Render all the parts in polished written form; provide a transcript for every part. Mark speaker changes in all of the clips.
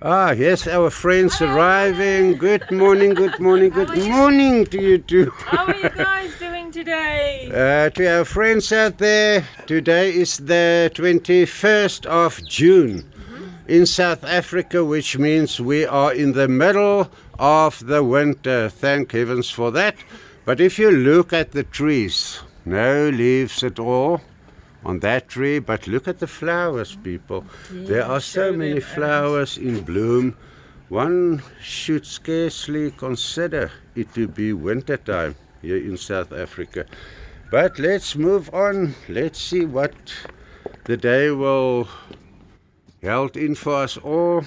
Speaker 1: Ah, yes, our friends arriving. Good morning, good morning, good morning to you too.
Speaker 2: How are you guys doing today?
Speaker 1: To our friends out there, today is the 21st of June in South Africa, which means we are in the middle of the winter. Thank heavens for that. But if you look at the trees, no leaves at all on that tree, but look at the flowers, people. There are so many flowers in bloom. One should scarcely consider it to be winter time here in South Africa. But let's move on. Let's see what the day will held in for us all.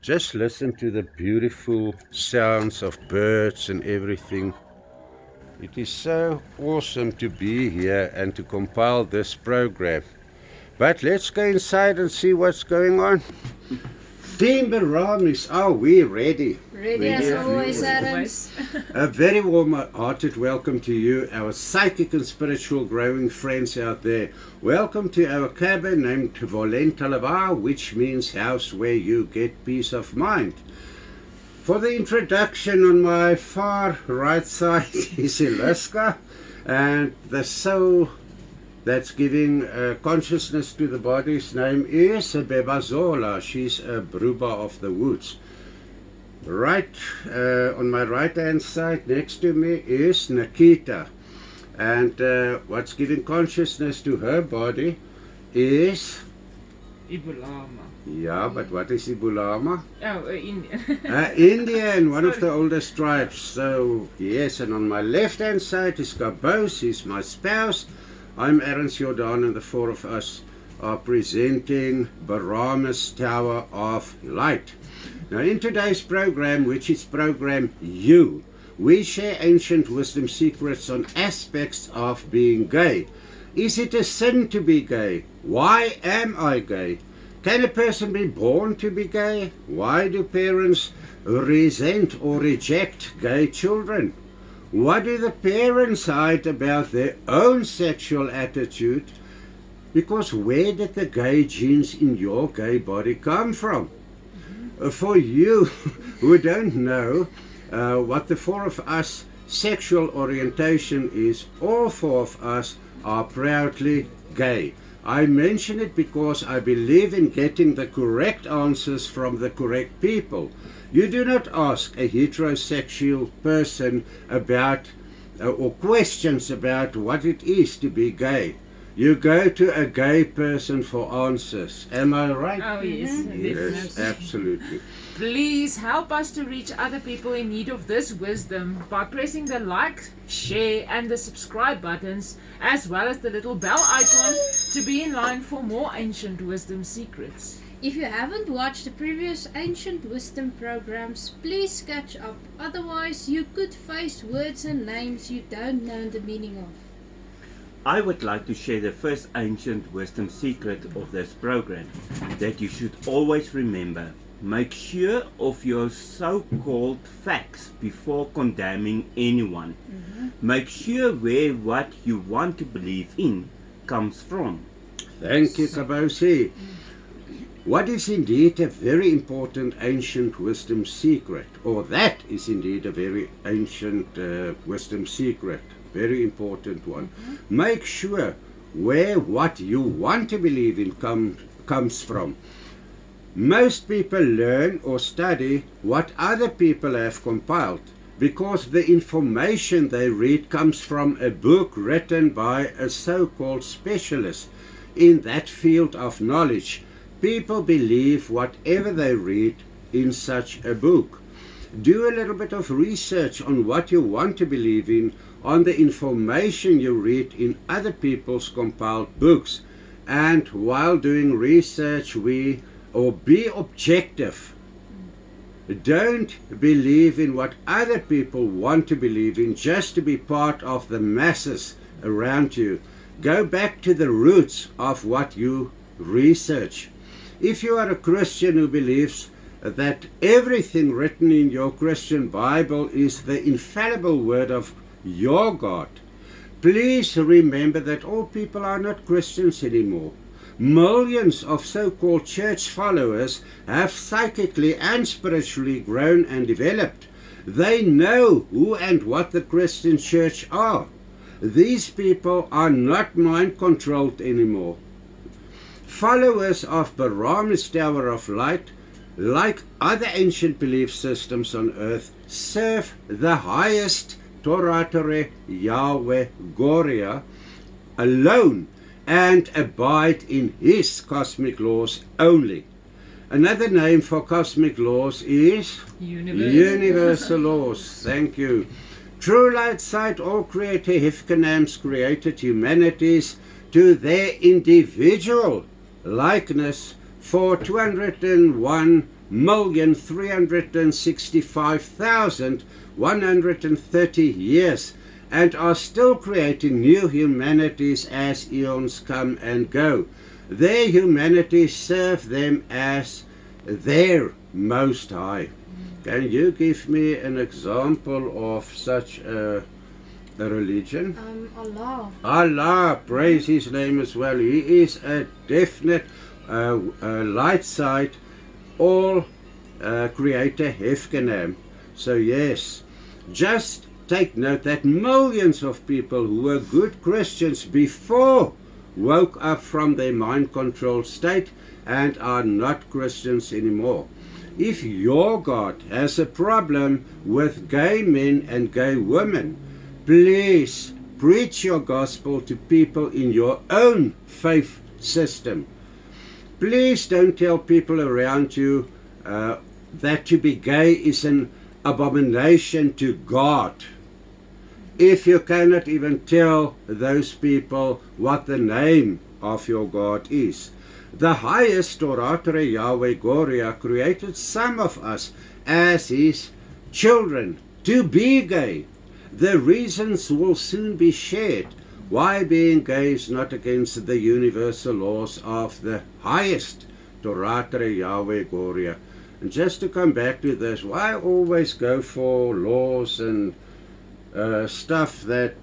Speaker 1: Just listen to the beautiful sounds of birds and everything. It is so awesome to be here and to compile this program. But let's go inside and see what's going on. Team Baramis, are we ready?
Speaker 3: Ready as always, Adams.
Speaker 1: A very warm-hearted welcome to you, our psychic and spiritual growing friends out there. Welcome to our cabin named Volentalava, which means house where you get peace of mind. For the introduction, on my far right side is Ilaska, and the soul that's giving consciousness to the body's name is Bebazola. She's a Bruba of the woods. Right on my right hand side next to me is Nikita, and what's giving consciousness to her body is
Speaker 2: Ibulama.
Speaker 1: Yeah, but what is Ibulama?
Speaker 2: Oh, Indian.
Speaker 1: Indian, one of the oldest tribes. So, yes, and on my left-hand side is Gabos, he's my spouse. I'm Aaron Jordan, and the four of us are presenting Baramis Tower of Light. Now, in today's program, which is program U, we share ancient wisdom secrets on aspects of being gay. Is it a sin to be gay? Why am I gay? Can a person be born to be gay? Why do parents resent or reject gay children? What do the parents hide about their own sexual attitude? Because where did the gay genes in your gay body come from? For you who don't know what the four of us sexual orientation is, all four of us are proudly gay. I mention it because I believe in getting the correct answers from the correct people. You do not ask a heterosexual person about or questions about what it is to be gay. You go to a gay person for answers. Am I right?
Speaker 2: Oh, yes.
Speaker 1: Yes, absolutely.
Speaker 2: Please help us to reach other people in need of this wisdom by pressing the like, share, and the subscribe buttons, as well as the little bell icon to be in line for more ancient wisdom secrets.
Speaker 3: If you haven't watched the previous Ancient Wisdom programs, please catch up. Otherwise, you could face words and names you don't know the meaning of.
Speaker 4: I would like to share the first ancient wisdom secret of this program, that you should always remember. Make sure of your so-called facts before condemning anyone. Make sure where what you want to believe in comes from.
Speaker 1: Thank you, Kabosi. What is indeed a very important ancient wisdom secret, or that is indeed a very ancient wisdom secret, very important one. Make sure where what you want to believe in comes from. Most people learn or study what other people have compiled because the information they read comes from a book written by a so-called specialist in that field of knowledge. People believe whatever they read in such a book. Do a little bit of research on what you want to believe in, on the information you read in other people's compiled books. And while doing research, be objective. Don't believe in what other people want to believe in just to be part of the masses around you. Go back to the roots of what you research. If you are a Christian who believes that everything written in your Christian Bible is the infallible word of your God, please remember that all people are not Christians anymore. millions of so-called church followers have psychically and spiritually grown and developed. They know who and what the Christian church are. These people are not mind-controlled anymore. Followers of Bahram's Tower of Light, like other ancient belief systems on earth, serve the highest Toratore Yahweh Goria alone and abide in his cosmic laws only. Another name for cosmic laws is universal laws. Thank you. True light side, all creator Hifkanam's created humanities to their individual likeness for 201,365,130 years, and are still creating new humanities as eons come and go. Their humanities serve them as their Most High. Can you give me an example of such a religion?
Speaker 3: Allah.
Speaker 1: Allah, praise his name as well. He is a definite light side, all creator Hefkenam. So yes, just take note that millions of people who were good Christians before woke up from their mind-controlled state and are not Christians anymore. If your God has a problem with gay men and gay women, please preach your gospel to people in your own faith system. Please don't tell people around you that to be gay is an abomination to God, if you cannot even tell those people what the name of your God is. The highest Toratore Yahweh Goria created some of us as his children to be gay. The reasons will soon be shared why being gay is not against the universal laws of the highest Toratore Yahweh Goria. And just to come back to this, why always go for laws and stuff that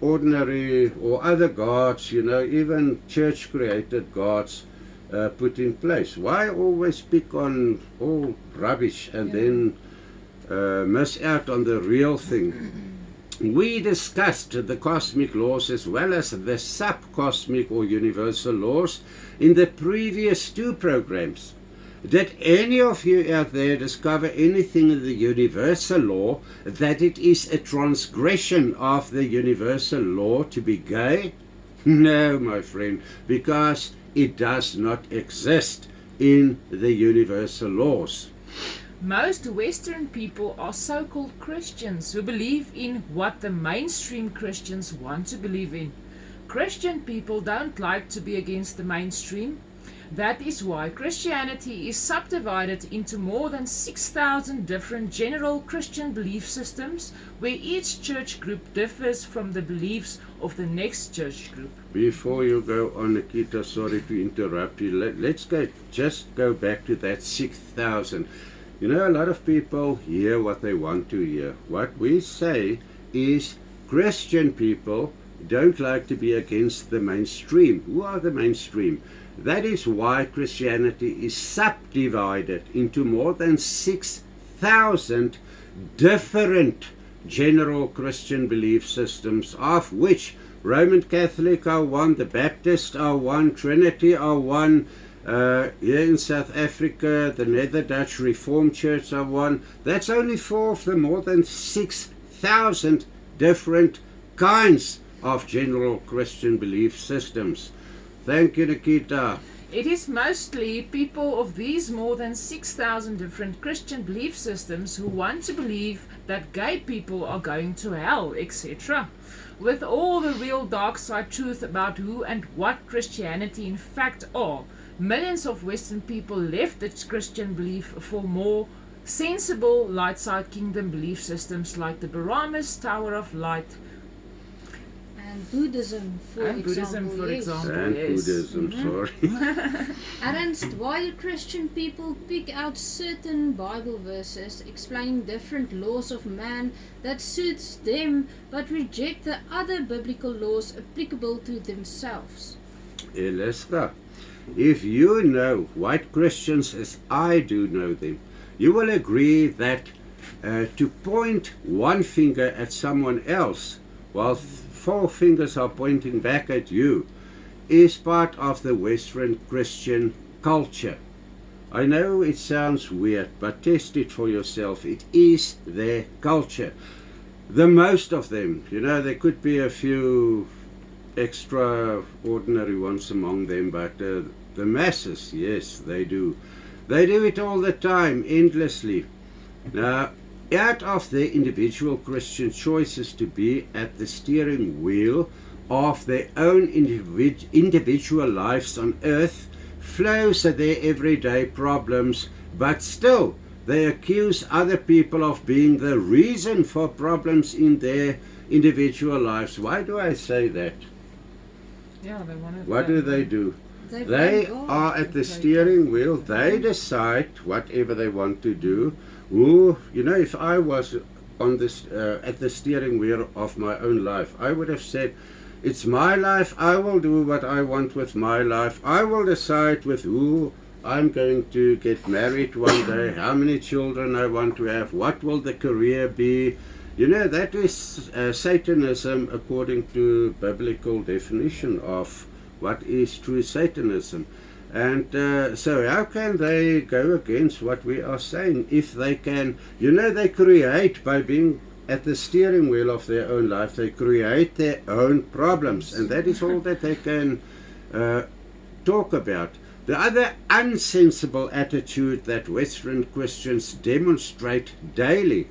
Speaker 1: ordinary or other gods, even church created gods put in place? Why always pick on all rubbish and then miss out on the real thing? We discussed the cosmic laws as well as the sub-cosmic or universal laws in the previous 2 programs. Did any of you out there discover anything in the universal law that it is a transgression of the universal law to be gay? No, my friend, because it does not exist in the universal laws.
Speaker 2: Most Western people are so-called Christians who believe in what the mainstream Christians want to believe in. Christian people don't like to be against the mainstream. That is why Christianity is subdivided into more than 6,000 different general Christian belief systems, where each church group differs from the beliefs of the next church group.
Speaker 1: Before you go on, Nikita, sorry to interrupt you. Let's just go back to that 6,000. A lot of people hear what they want to hear. What we say is Christian people don't like to be against the mainstream. Who are the mainstream? That is why Christianity is subdivided into more than 6,000 different general Christian belief systems, of which Roman Catholic are one, the Baptist are one, Trinity are one, here in South Africa, the Nether Dutch Reformed Church are one. That's only 4 of the more than 6,000 different kinds of general Christian belief systems. Thank you, Nikita.
Speaker 2: It is mostly people of these more than 6,000 different Christian belief systems who want to believe that gay people are going to hell, etc. With all the real dark side truth about who and what Christianity in fact are, millions of Western people left the Christian belief for more sensible light side kingdom belief systems like the Bahram's Tower of Light,
Speaker 3: And Buddhism, for example.
Speaker 1: And
Speaker 2: yes.
Speaker 1: Buddhism, sorry.
Speaker 3: Ernst, why do Christian people pick out certain Bible verses explaining different laws of man that suits them, but reject the other biblical laws applicable to themselves?
Speaker 1: Eliska, if you know white Christians as I do know them, you will agree that to point one finger at someone else while four fingers are pointing back at you is part of the Western Christian culture. I know it sounds weird, but test it for yourself. It is their culture. The most of them, there could be a few extraordinary ones among them, but the masses, yes, they do. They do it all the time, endlessly. Now, out of their individual Christian choices to be at the steering wheel of their own individual lives on earth flows their everyday problems, but still they accuse other people of being the reason for problems in their individual lives. Why do I say that?
Speaker 2: Yeah, they want to.
Speaker 1: What do they do?
Speaker 3: They
Speaker 1: They
Speaker 3: blame God.
Speaker 1: are at the steering wheel. They decide whatever they want to do. Who, if I was on this at the steering wheel of my own life, I would have said, it's my life. I will do what I want with my life. I will decide with who I'm going to get married one day, how many children I want to have, what will the career be. That is Satanism according to biblical definition of what is true Satanism. And so how can they go against what we are saying if they can? They create, by being at the steering wheel of their own life, they create their own problems, and that is all that they can talk about. The other unsensible attitude that Western Christians demonstrate daily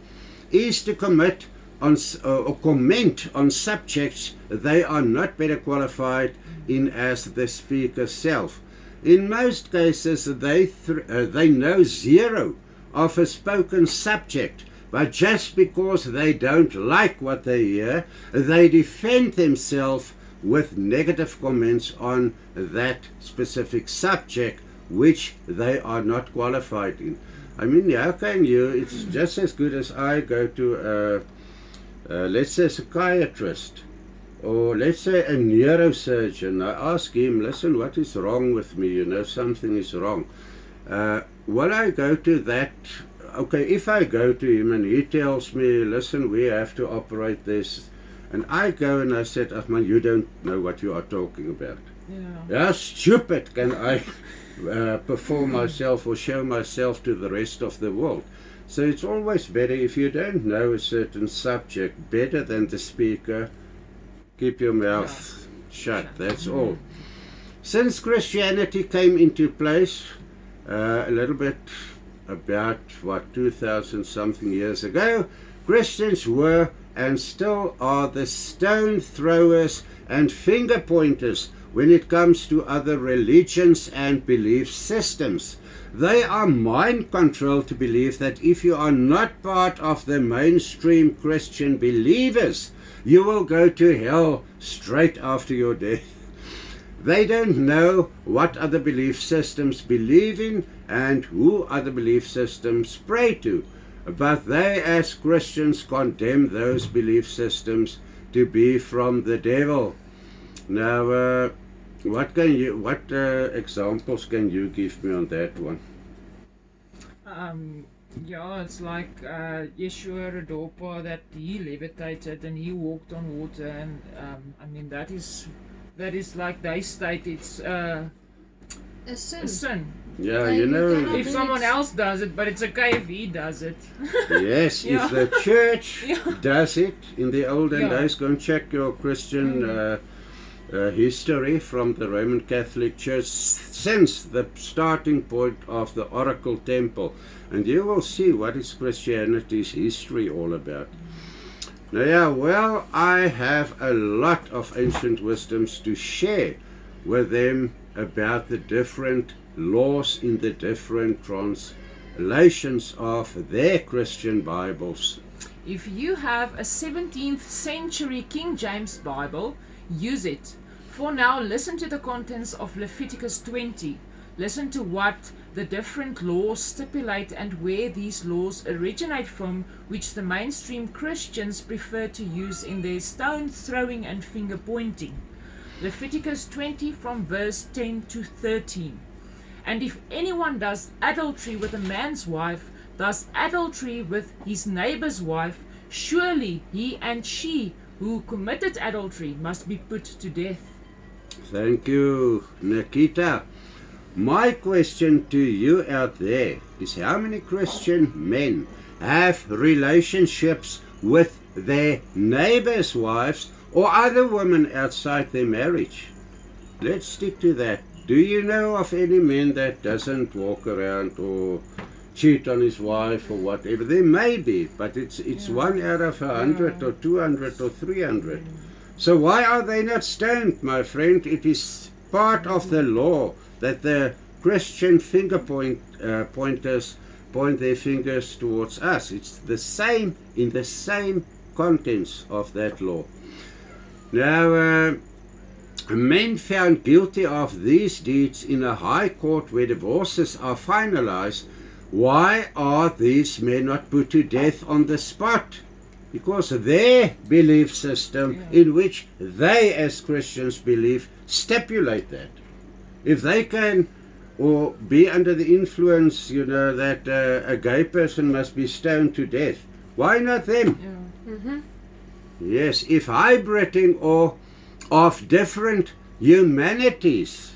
Speaker 1: is to commit on or comment on subjects they are not better qualified in as the speaker self. In most cases, they know zero of a spoken subject, but just because they don't like what they hear, they defend themselves with negative comments on that specific subject which they are not qualified in. I mean, how can you? It's just as good as I go to let's say a psychiatrist, or let's say a neurosurgeon. I ask him, listen, what is wrong with me? Something is wrong. Will I go to that? Okay, if I go to him and he tells me, listen, we have to operate this, and I go and I said, Ahman, you don't know what you are talking about.
Speaker 2: Yeah.
Speaker 1: How stupid can I perform myself or show myself to the rest of the world? So it's always better, if you don't know a certain subject better than the speaker, keep your mouth shut. That's all. Since Christianity came into place a little bit about 2,000 something years ago, Christians were and still are the stone throwers and finger pointers when it comes to other religions and belief systems. They are mind controlled to believe that if you are not part of the mainstream Christian believers, you will go to hell straight after your death. They don't know what other belief systems believe in and who other belief systems pray to, but they as Christians condemn those belief systems to be from the devil. Now, what examples can you give me on that one?
Speaker 2: Yeah, it's like Yeshua Radopa, that he levitated and he walked on water, and I mean that is like they state it's
Speaker 3: A sin.
Speaker 2: a sin.
Speaker 1: Yeah,
Speaker 3: They
Speaker 1: you know,
Speaker 3: cannot
Speaker 2: If someone else does it, but it's okay if he does it.
Speaker 1: yes,
Speaker 2: Yeah.
Speaker 1: if the church
Speaker 2: Yeah.
Speaker 1: does it in the olden
Speaker 2: Yeah.
Speaker 1: days, go and check your Christian history from the Roman Catholic Church since the starting point of the Oracle Temple, and you will see what is Christianity's history all about. Now, yeah, well, I have a lot of ancient wisdoms to share with them about the different laws in the different translations of their Christian Bibles.
Speaker 2: If you have a 17th century King James Bible, use it. For now, listen to the contents of Leviticus 20. Listen to what the different laws stipulate and where these laws originate from, which the mainstream Christians prefer to use in their stone throwing and finger pointing. Leviticus 20 from verse 10 to 13. And if anyone does adultery with a man's wife, does adultery with his neighbor's wife, surely he and she who committed adultery must be put to death.
Speaker 1: Thank you, Nikita. My question to you out there is, how many Christian men have relationships with their neighbors' wives or other women outside their marriage? Let's stick to that. Do you know of any man that doesn't walk around or cheat on his wife or whatever? There may be, but it's 1 out of 100 or 200 or 300. So why are they not stoned, my friend? It is part of the law that the Christian pointers point their fingers towards us. It's the same in the same contents of that law. Now, men found guilty of these deeds in a high court where divorces are finalized. Why are these men not put to death on the spot? Because their belief system, in which they as Christians believe, stipulate that. If they can or be under the influence, that a gay person must be stoned to death, why not them? Yes, if hybriding or of different humanities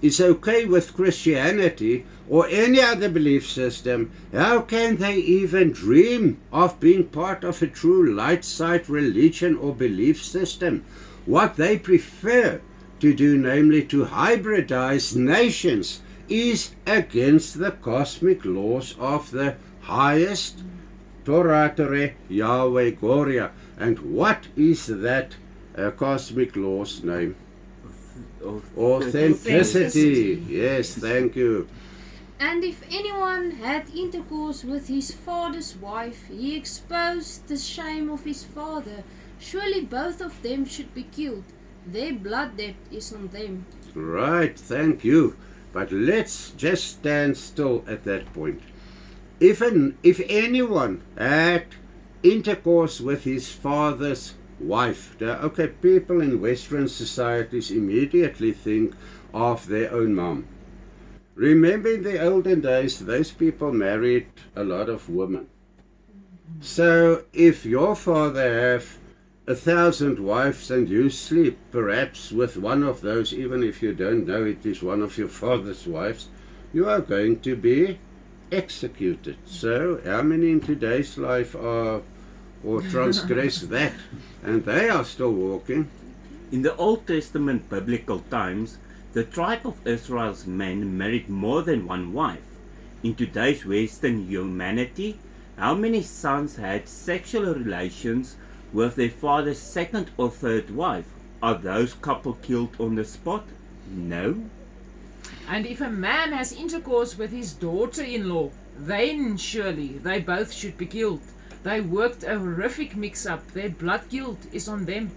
Speaker 1: is okay with Christianity or any other belief system, how can they even dream of being part of a true light side religion or belief system? What they prefer to do, namely to hybridize nations, is against the cosmic laws of the highest Torah Yahweh Gloria. And what is that cosmic law's name? Authenticity. Yes, thank you.
Speaker 3: And if anyone had intercourse with his father's wife, he exposed the shame of his father. Surely both of them should be killed. Their blood debt is on them.
Speaker 1: Right, thank you. But let's just stand still at that point. If anyone had intercourse with his father's wife, okay, people in Western societies immediately think of their own mom. Remember, in the olden days, those people married a lot of women. So if your father have 1,000 wives and you sleep perhaps with one of those, even if you don't know it is one of your father's wives, you are going to be executed. So how many in today's life are or transgress that, and they are still walking?
Speaker 4: In the Old Testament biblical times, the tribe of Israel's men married more than one wife. In today's Western humanity, how many sons had sexual relations with their father's second or third wife? Are those couple killed on the spot? No.
Speaker 2: And if a man has intercourse with his daughter-in-law, then surely they both should be killed. They worked a horrific mix-up. Their blood guilt is on them.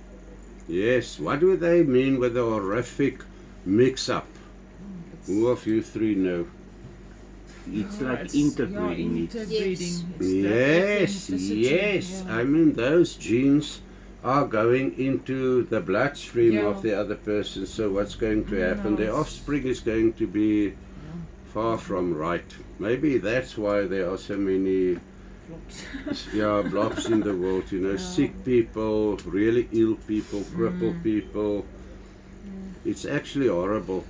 Speaker 1: Yes, what do they mean with a horrific mix-up? Who of you three know?
Speaker 4: It's like interbreeding.
Speaker 2: Interbreeding.
Speaker 1: Yes, yes. I mean, those genes are going into the bloodstream of the other person. So what's going to happen? Their offspring is going to be far from right. Maybe that's why there are so many blobs in the world. Sick people, really ill people, crippled people. It's actually horrible.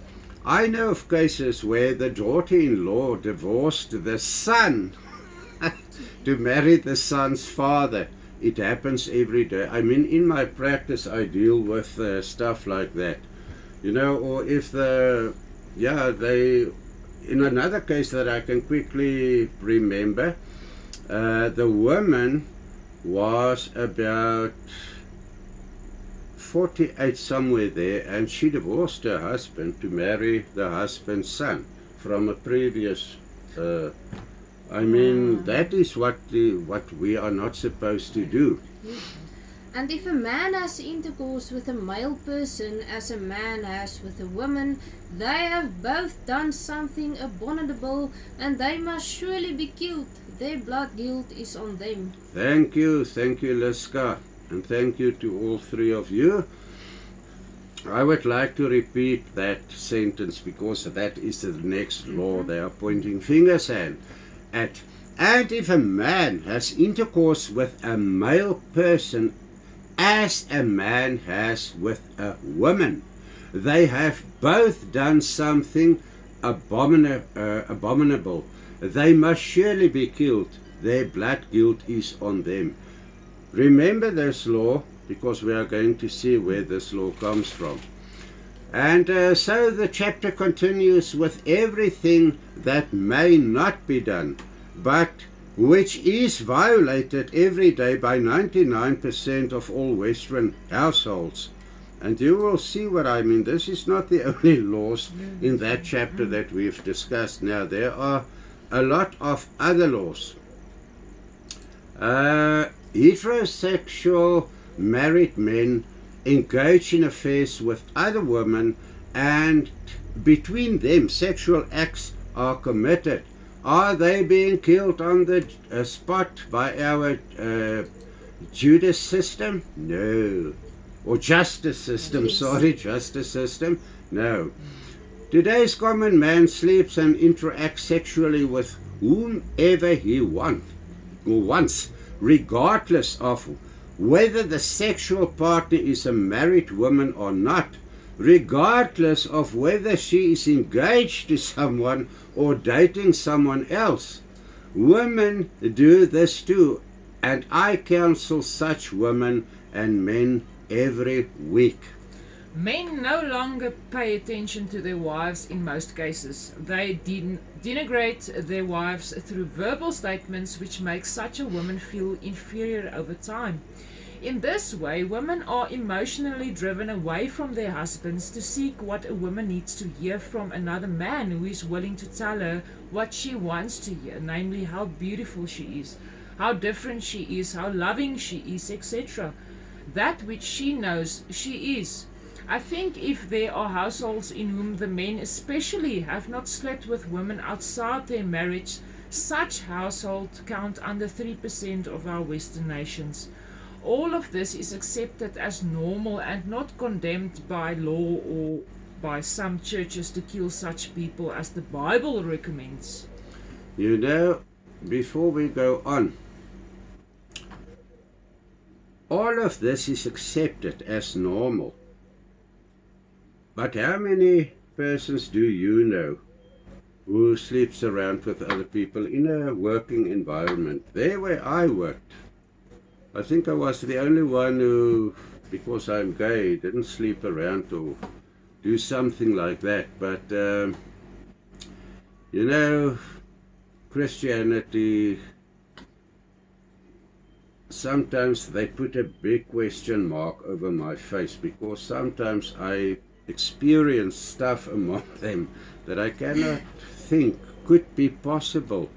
Speaker 1: I know of cases where the daughter-in-law divorced the son to marry the son's father. It happens every day. I mean, in my practice, I deal with stuff like that. Or if in another case that I can quickly remember, the woman was about 48 somewhere there, and she divorced her husband to marry the husband's son from a previous that is what we are not supposed to do.
Speaker 3: And if a man has intercourse with a male person as a man has with a woman, they have both done something abominable, and they must surely be killed. Their blood guilt is on them.
Speaker 1: Thank you, Liska, and thank you to all three of you. I would like to repeat that sentence because that is the next law they are pointing fingers at. And if a man has intercourse with a male person as a man has with a woman, they have both done something abominable. They must surely be killed. Their blood guilt is on them. Remember this law, because we are going to see where this law comes from. And so the chapter continues with everything that may not be done, but which is violated every day by 99% of all Western households. And you will see what I mean. This is not the only laws in that chapter that we've discussed now. There are a lot of other laws. Heterosexual married men engage in affairs with other women, and between them sexual acts are committed. Are they being killed on the spot by our justice system? No. Or justice system, justice system? No. Today's common man sleeps and interacts sexually with whomever he wants, regardless of whether the sexual partner is a married woman or not, regardless of whether she is engaged to someone or dating someone else. Women do this too, and I counsel such women and men every week.
Speaker 2: Men no longer pay attention to their wives in most cases. They denigrate their wives through verbal statements which make such a woman feel inferior over time. In this way, women are emotionally driven away from their husbands to seek what a woman needs to hear from another man who is willing to tell her what she wants to hear, namely how beautiful she is, how different she is, how loving she is, etc. That which she knows she is. I think if there are households in whom the men especially have not slept with women outside their marriage, such households count under 3% of our Western nations. All of this is accepted as normal and not condemned by law or by some churches to kill such people as the Bible recommends.
Speaker 1: You know, before we go on, all of this is accepted as normal. But how many persons do you know who sleeps around with other people in a working environment? There where I worked, I think I was the only one who, because I'm gay, didn't sleep around or do something like that. But, you know, Christianity, sometimes they put a big question mark over my face, because sometimes I experience stuff among them that I cannot think could be possible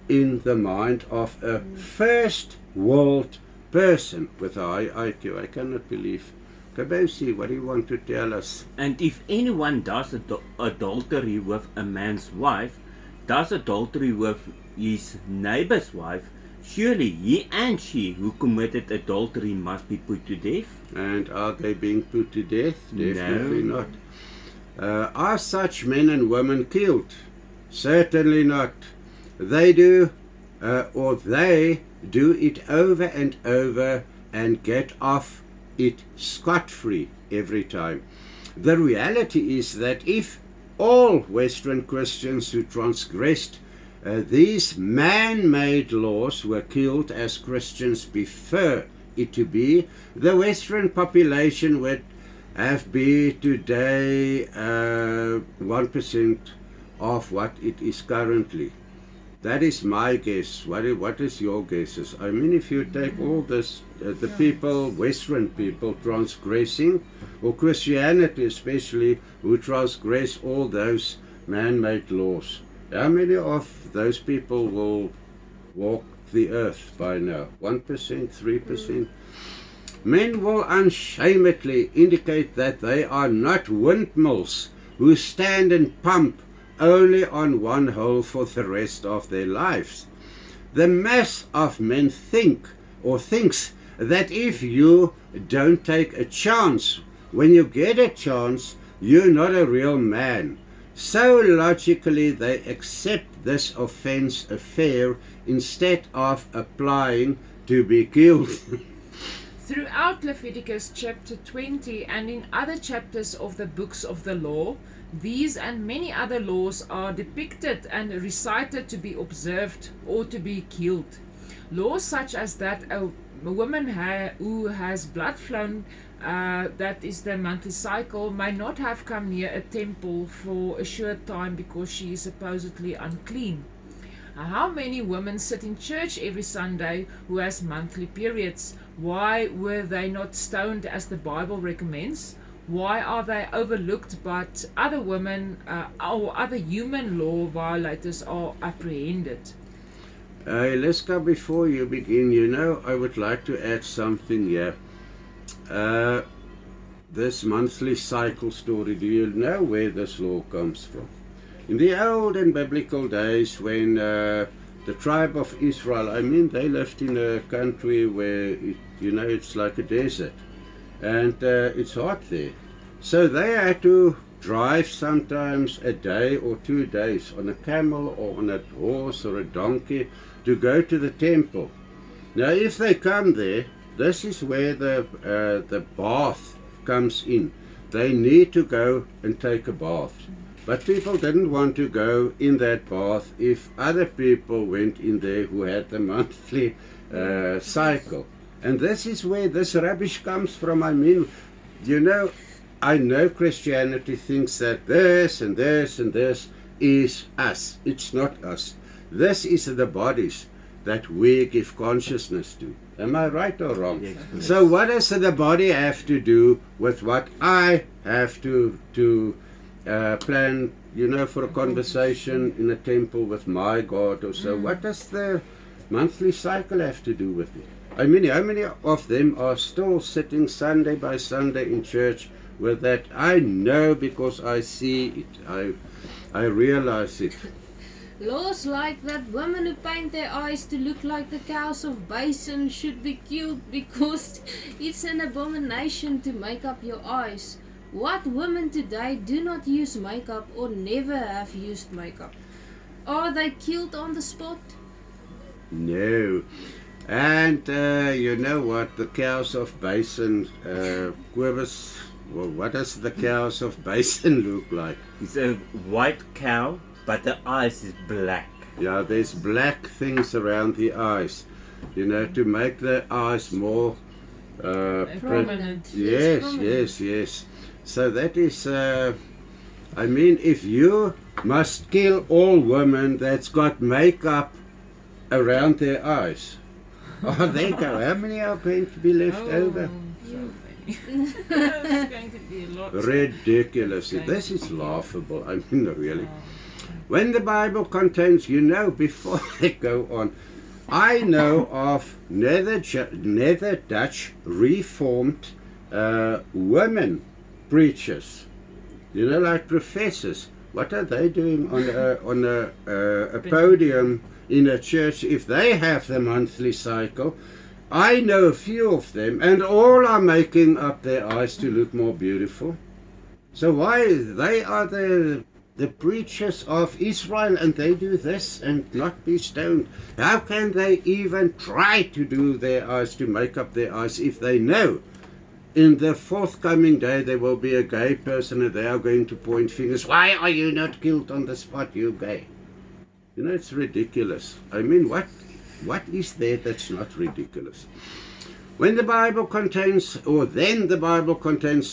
Speaker 1: in the mind of a first world person with a high IQ. I cannot believe. Kabosi, what do you want to tell us?
Speaker 4: And if anyone does adultery with a man's wife, does adultery with his neighbor's wife, surely he and she who committed adultery must be put to death.
Speaker 1: And are they being put to death? Definitely
Speaker 4: No.
Speaker 1: not. Are such men and women killed? Certainly not. They do it over and over and get off it scot-free every time. The reality is that if all Western Christians who transgressed these man-made laws were killed as Christians prefer it to be, the Western population would have been today 1% of what it is currently. That is my guess. What is your guesses? I mean, if you take all this, the people, Western people transgressing, or Christianity especially, who transgress all those man-made laws, how many of those people will walk the earth by now? 1%, 3%? Men will unashamedly indicate that they are not windmills who stand and pump only on one hole for the rest of their lives. The mass of men thinks that if you don't take a chance When you get a chance, you're not a real man. So logically they accept this offense affair instead of applying to be killed.
Speaker 2: Throughout Leviticus chapter 20 and in other chapters of the books of the law, these and many other laws are depicted and recited to be observed or to be killed. Laws such as that a woman who has blood flown, that is the monthly cycle, may not have come near a temple for a short time because she is supposedly unclean. How many women sit in church every Sunday who has monthly periods? Why were they not stoned as the Bible recommends? Why are they overlooked but other women or other human law violators are apprehended?
Speaker 1: Leska, before you begin, I would like to add something here. This monthly cycle story, do you know where this law comes from? In the old and biblical days, when the tribe of Israel, they lived in a country where, it's like a desert. And it's hot there. So they had to drive sometimes a day or 2 days on a camel or on a horse or a donkey to go to the temple. Now if they come there, this is where the bath comes in. They need to go and take a bath. But people didn't want to go in that bath if other people went in there who had the monthly cycle. And this is where this rubbish comes from. I know Christianity thinks that this and this and this is us. It's not us. This is the bodies that we give consciousness to. Am I right or wrong?
Speaker 4: Yes.
Speaker 1: So what does the body have to do with what I have to plan, for a conversation in a temple with my God or so? What does the monthly cycle have to do with it? How many of them are still sitting Sunday by Sunday in church with that? I know because I see it. I realize it.
Speaker 3: Laws like that women who paint their eyes to look like the cows of Basin should be killed because it's an abomination to make up your eyes. What women today do not use makeup or never have used makeup? Are they killed on the spot?
Speaker 1: No. And you know what? The cows of Basin, what does the cows of Basin look like?
Speaker 4: It's a white cow, but the eyes is black.
Speaker 1: Yeah, there's black things around the eyes, to make the eyes more
Speaker 2: Prominent.
Speaker 1: Yes. So that is, if you must kill all women that's got makeup around their eyes, oh, there you go. How many are going to be left over?
Speaker 2: So many. There's going to be a lot.
Speaker 1: Ridiculous. This is laughable. Really. When the Bible contains, before they go on, I know of Nether Dutch Reformed women preachers, like professors. What are they doing on a podium in a church if they have the monthly cycle? I know a few of them, and all are making up their eyes to look more beautiful. So why they are the preachers of Israel and they do this and not be stoned? How can they even try to do their eyes, to make up their eyes, if they know in the forthcoming day there will be a gay person and they are going to point fingers? Why are you not killed on the spot, you gay? It's ridiculous. What is there that's not ridiculous? Then the Bible contains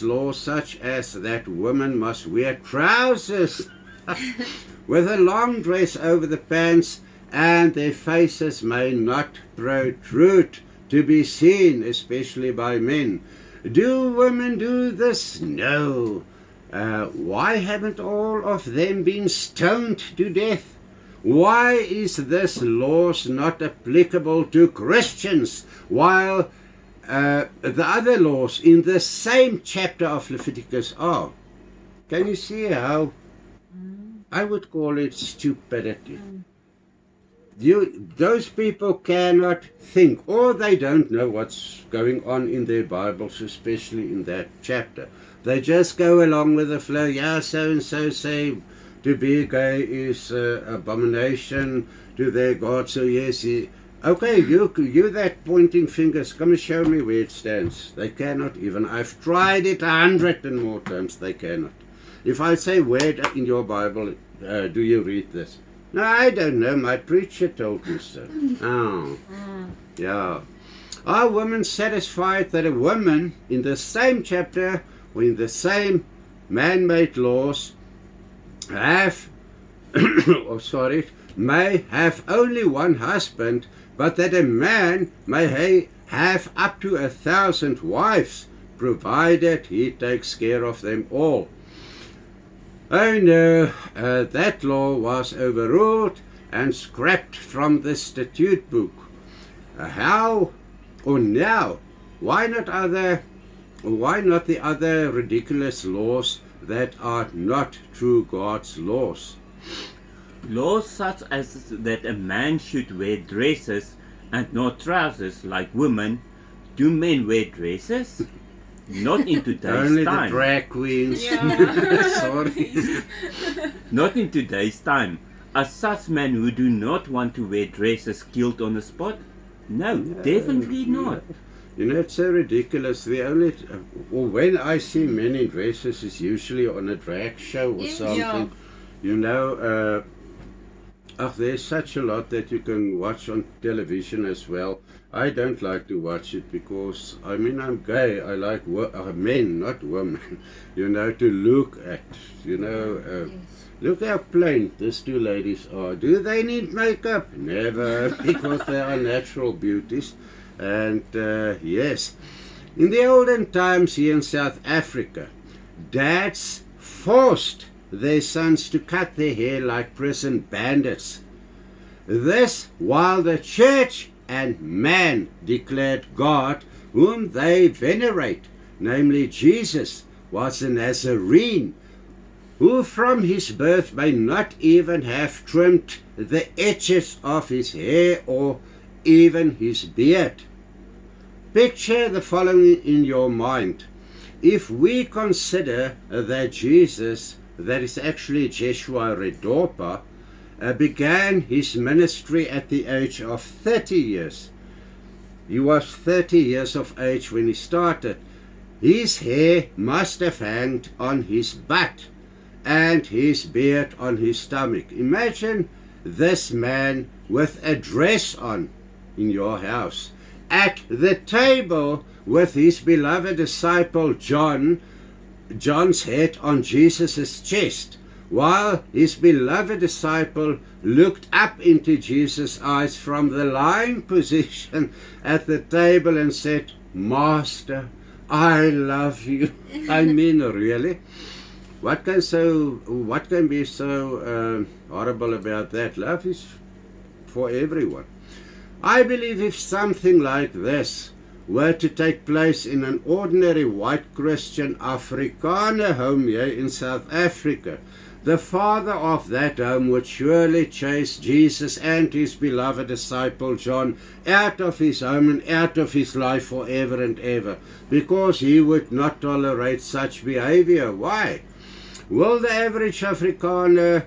Speaker 1: laws such as that women must wear trousers with a long dress over the pants, and their faces may not protrude to be seen, especially by men. Do women do this? No. Why haven't all of them been stoned to death? Why is this law not applicable to Christians, while the other laws in the same chapter of Leviticus are? Can you see how I would call it stupidity? Those people cannot think, or they don't know what's going on in their Bibles, especially in that chapter. They just go along with the flow. Yeah, so and so say to be gay is abomination to their God. So yes, okay, you that pointing fingers, come and show me where it stands. They cannot even. I've tried it 100 and more times. They cannot. If I say, where in your Bible do you read this? No, I don't know. My preacher told me so. Oh, yeah. Are women satisfied that a woman in the same chapter or in the same man-made laws have, may have only one husband, but that a man may have up to 1,000 wives, provided he takes care of them all? Oh no, that law was overruled and scrapped from the statute book. How or now? Why not the other ridiculous laws that are not true God's laws?
Speaker 4: Laws such as that a man should wear dresses and not trousers like women. Do men wear dresses? Not in today's
Speaker 1: Only
Speaker 4: time.
Speaker 1: the drag queens.
Speaker 2: Yeah.
Speaker 1: Sorry.
Speaker 4: Not in today's time. Are such men who do not want to wear dresses killed on the spot? No, definitely not.
Speaker 1: You know, it's so ridiculous. The only, or when I see men in dresses, is usually on a drag show or something.
Speaker 2: Yeah.
Speaker 1: You know, there's such a lot that you can watch on television as well. I don't like to watch it because, I mean, I'm gay. I like men, not women, you know, to look at. You know, look how plain these two ladies are. Do they need makeup? Never, because they are natural beauties. And yes, in the olden times here in South Africa, dads forced their sons to cut their hair like prison bandits. This while the church and man declared God, whom they venerate, namely Jesus, was a Nazarene, who from his birth may not even have trimmed the edges of his hair or even his beard. Picture the following in your mind. If we consider that Jesus, that is actually Joshua Redorpa, began his ministry at the age of 30 years. He was 30 years of age when he started. His hair must have hanged on his butt and his beard on his stomach. Imagine this man with a dress on in your house, at the table with his beloved disciple John, John's head on Jesus' chest, while his beloved disciple looked up into Jesus' eyes from the lying position at the table and said, Master, I love you. I mean, really? What can be so horrible about that? Love is for everyone. I believe if something like this were to take place in an ordinary white Christian Afrikaner home here in South Africa, the father of that home would surely chase Jesus and his beloved disciple John out of his home and out of his life forever and ever, because he would not tolerate such behavior. Why? Will the average Afrikaner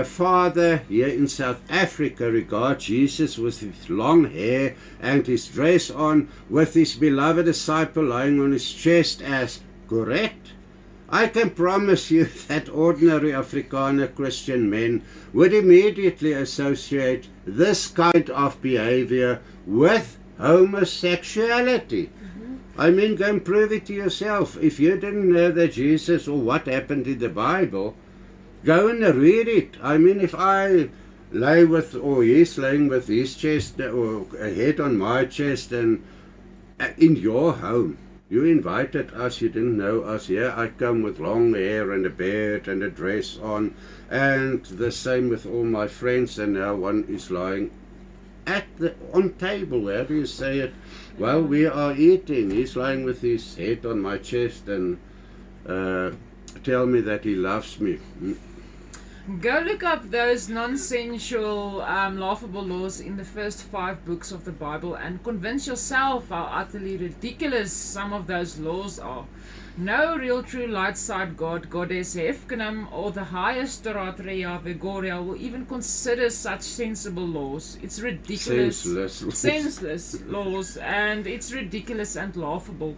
Speaker 1: father here in South Africa regard Jesus with his long hair and his dress on, with his beloved disciple lying on his chest, as correct? I can promise you that ordinary Afrikaner Christian men would immediately associate this kind of behavior with homosexuality. I mean, go and prove it to yourself. If you didn't know that Jesus or what happened in the Bible, go and read it. I mean, if I lay with, or he's laying with his chest or a head on my chest and in your home, you invited us, you didn't know us. Here I come with long hair and a beard and a dress on, and the same with all my friends, and now one is lying on table. How do you say it? While we are eating, he's lying with his head on my chest and tell me that he loves me.
Speaker 2: Go look up those nonsensical, laughable laws in the first 5 books of the Bible and convince yourself how utterly ridiculous some of those laws are. No real true light side god, goddess Hefkanam, or the highest Toratreya Vegoria will even consider such sensible laws. It's ridiculous. Senseless laws, and it's ridiculous and laughable.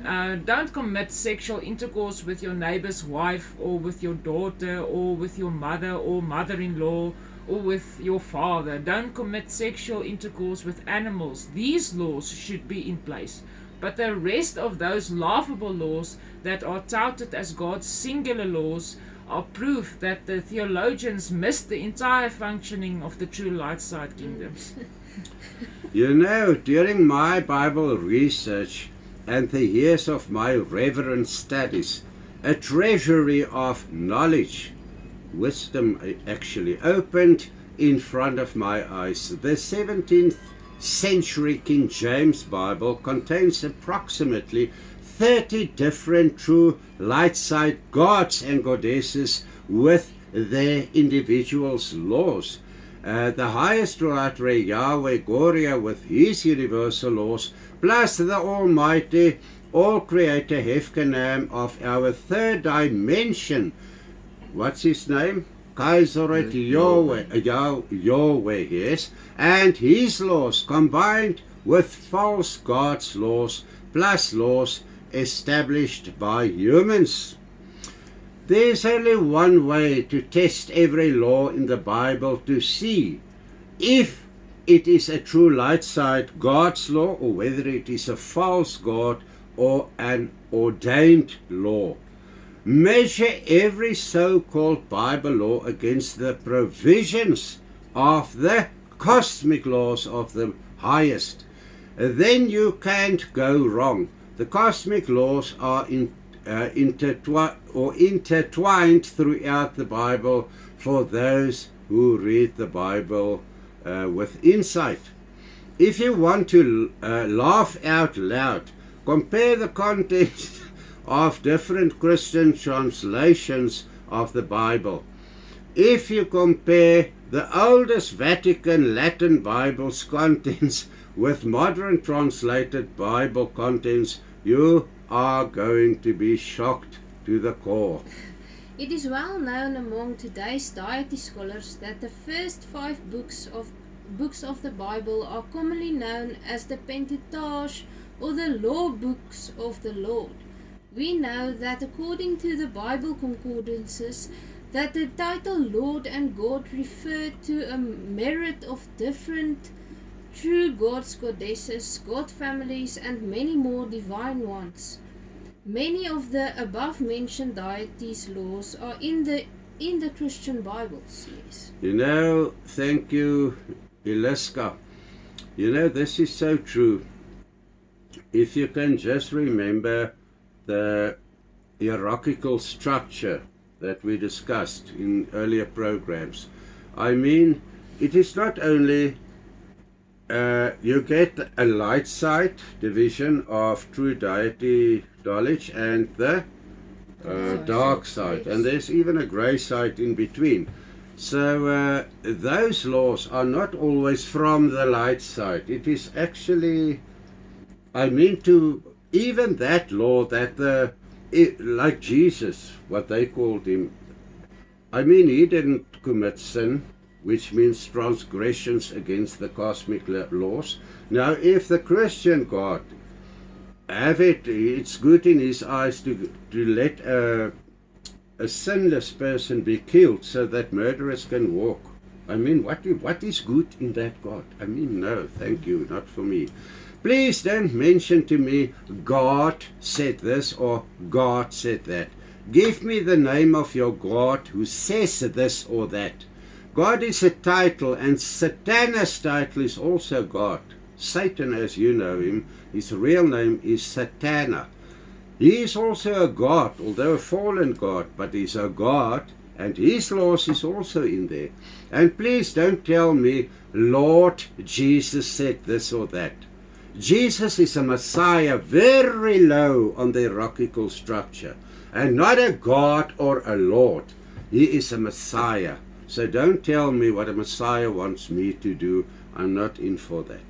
Speaker 2: Don't commit sexual intercourse with your neighbor's wife, or with your daughter, or with your mother or mother-in-law, or with your father. Don't commit sexual intercourse with animals. These laws should be in place. But the rest of those laughable laws that are touted as God's singular laws are proof that the theologians missed the entire functioning of the true light side kingdoms.
Speaker 1: You know, during my Bible research and the years of my reverent studies, a treasury of knowledge, wisdom actually, opened in front of my eyes. The 17th century King James Bible contains approximately 30 different true light side gods and goddesses with their individuals' laws. The highest ruler Yahweh Goria with his universal laws, plus the Almighty All-Creator Hefkanam of our third dimension. What's his name? Kaisaret Yahweh, yes, and his laws combined with false gods' laws plus laws established by humans. There's only one way to test every law in the Bible to see if it is a true light side God's law or whether it is a false God or an ordained law. Measure every so-called Bible law against the provisions of the cosmic laws of the highest. Then you can't go wrong. The cosmic laws are intertwined throughout the Bible for those who read the Bible with insight. If you want to laugh out loud, compare the contents of different Christian translations of the Bible. If you compare the oldest Vatican Latin Bible's contents with modern translated Bible contents, you are going to be shocked to the core.
Speaker 3: It is well known among today's deity scholars that the first 5 books of the Bible are commonly known as the Pentateuch, or the law books of the Lord. We know that according to the Bible concordances, that the title Lord and God referred to a myriad of different true gods, goddesses, god families, and many more divine ones. Many of the above mentioned deities' laws are in the Christian Bibles. Yes.
Speaker 1: You know, thank you, Eliska. You know, this is so true. If you can just remember the hierarchical structure that we discussed in earlier programs. I mean, it is not only you get a light side division of true deity knowledge and the dark side, and there's even a grey side in between. So those laws are not always from the light side. It is actually, I mean, to even that law that like Jesus, what they called him, I mean, he didn't commit sin, which means transgressions against the cosmic laws. Now, if the Christian God have it, it's good in his eyes to let a sinless person be killed so that murderers can walk. I mean, what is good in that God? I mean, no, thank you, not for me. Please don't mention to me, God said this or God said that. Give me the name of your God who says this or that. God is a title, and Satan's title is also God. Satan, as you know him, his real name is Satana. He is also a God, although a fallen God, but he's a God, and his laws is also in there. And please don't tell me, Lord Jesus said this or that. Jesus is a Messiah very low on the hierarchical structure, and not a God or a Lord. He is a Messiah. So don't tell me what a Messiah wants me to do. I'm not in for that.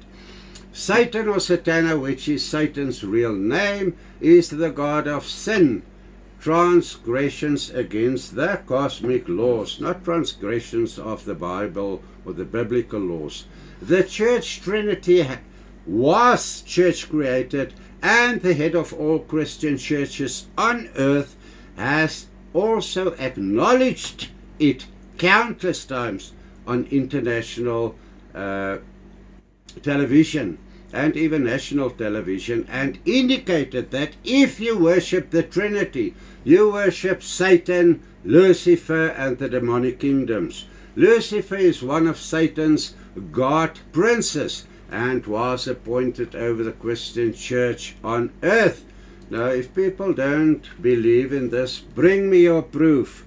Speaker 1: Satan or Satana, which is Satan's real name, is the god of sin. Transgressions against the cosmic laws, not transgressions of the Bible or the biblical laws. The church trinity was church created, and the head of all Christian churches on earth has also acknowledged it countless times on international television and even national television, and indicated that if you worship the Trinity, you worship Satan, Lucifer, and the demonic kingdoms. Lucifer is one of Satan's god princes and was appointed over the Christian church on earth. Now, if people don't believe in this, bring me your proof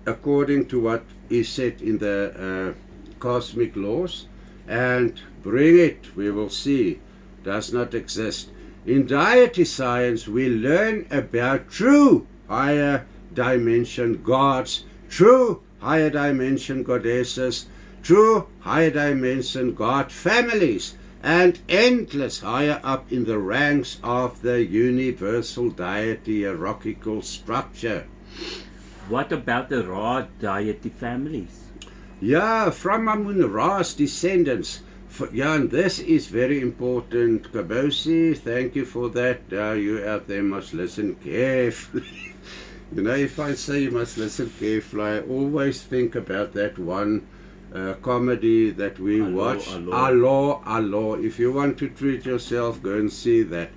Speaker 1: according to what is said in the cosmic laws, and bring it, we will see, does not exist. In deity science, we learn about true higher dimension gods, true higher dimension goddesses, true higher dimension god families, and endless higher up in the ranks of the universal deity hierarchical structure.
Speaker 4: What about the Ra deity families?
Speaker 1: Yeah, from Amun-Ra's descendants. Yeah, and this is very important. Kabosi, thank you for that. You out there must listen carefully. You know, if I say you must listen carefully, I always think about that one comedy that we watch. Allah, Allah. If you want to treat yourself, go and see that.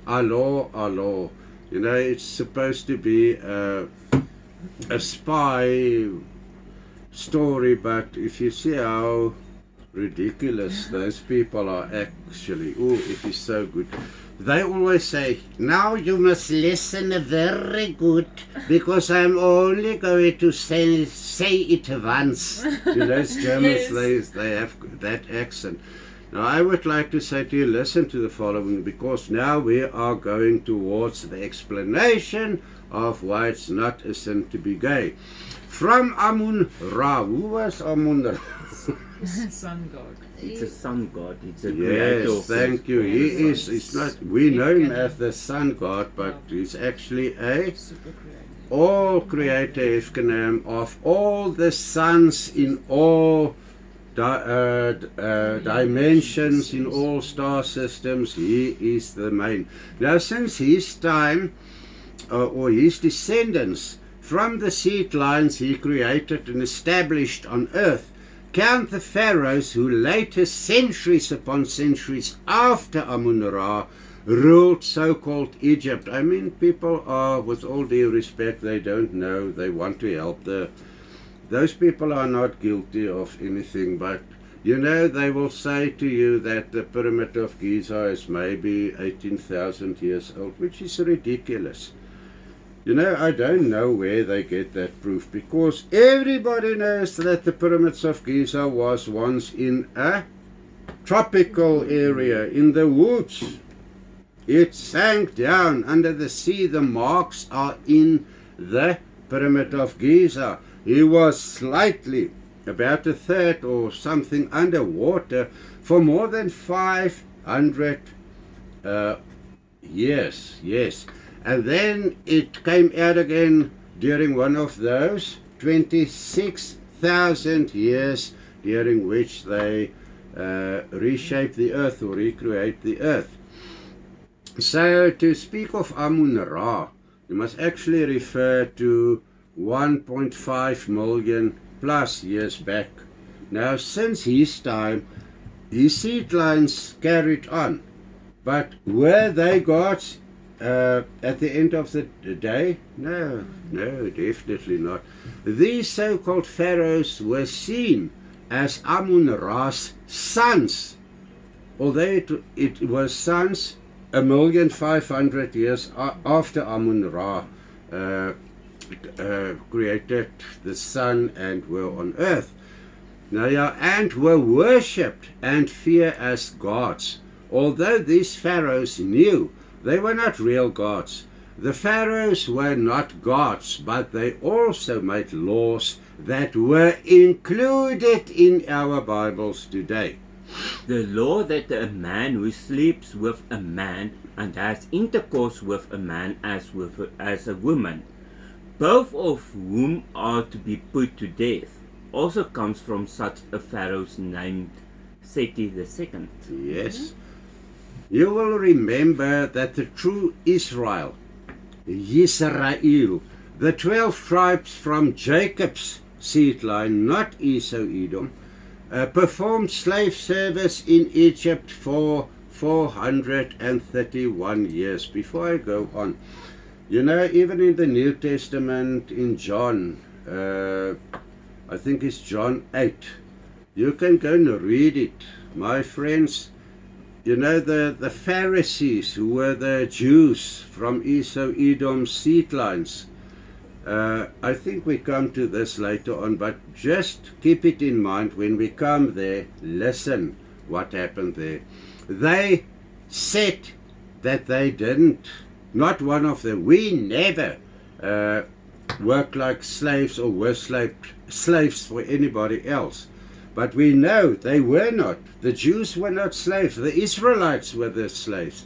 Speaker 1: Allah, Allah. You know, it's supposed to be a spy story, but if you see how ridiculous those people are actually, oh, it is so good. They always say, now you must listen very good, because I'm only going to say it once. You know, those Germans,
Speaker 2: Yes.
Speaker 1: they have that accent. Now, I would like to say to you, listen to the following, because now we are going towards the explanation of why it's not a sin to be gay. From Amun-Ra. Who was Amun-Ra?
Speaker 2: Sun god.
Speaker 4: It's a sun god. It's a creator.
Speaker 1: Yes, thank you. He is, it's not, we know him as the sun god, but he's actually a
Speaker 2: Super creative.
Speaker 1: all creator Efkanem of all the suns in all dimensions, in all star systems. He is the main. Now, since his time, or his descendants, from the seed lines he created and established on earth, count the pharaohs who later, centuries upon centuries after Amun-Ra, ruled so-called Egypt. I mean, people are, with all due respect, they don't know, they want to help those people are not guilty of anything, but you know, they will say to you that the Pyramid of Giza is maybe 18,000 years old, which is ridiculous. You know, I don't know where they get that proof, because everybody knows that the Pyramids of Giza was once in a tropical area, in the woods. It sank down under the sea. The marks are in the Pyramid of Giza. He was slightly, about a third or something, underwater for more than 500 years. Yes. And then it came out again during one of those 26,000 years, during which they reshape the earth or recreate the earth. So to speak of Amun-Ra, you must actually refer to 1.5 million plus years back. Now, since his time, his seed lines carried on, but were they gods at the end of the day? No, no, definitely not. These so-called pharaohs were seen as Amun-Ra's sons, although it was sons 1,500,000 years after Amun-Ra created the sun and were on earth. Now, yeah, and were worshipped and feared as gods. Although these pharaohs knew they were not real gods, The pharaohs were not gods, but they also made laws that were included in our Bibles today.
Speaker 4: The law that a man who sleeps with a man and has intercourse with a man as a woman, both of whom are to be put to death, also comes from such a pharaoh named Seti II.
Speaker 1: Yes. You will remember that the true Israel, Yisrael, the 12 tribes from Jacob's seed line, not Esau Edom, performed slave service in Egypt for 431 years. Before I go on, you know, even in the New Testament, in John, I think it's John 8, you can go and read it, my friends. You know, the Pharisees, who were the Jews from Esau Edom's seed lines. I think we come to this later on, but just keep it in mind when we come there. Listen what happened there. They said that they didn't, not one of them, we never work like slaves or were slaves for anybody else. But we know they were not. The Jews were not slaves. The Israelites were the slaves.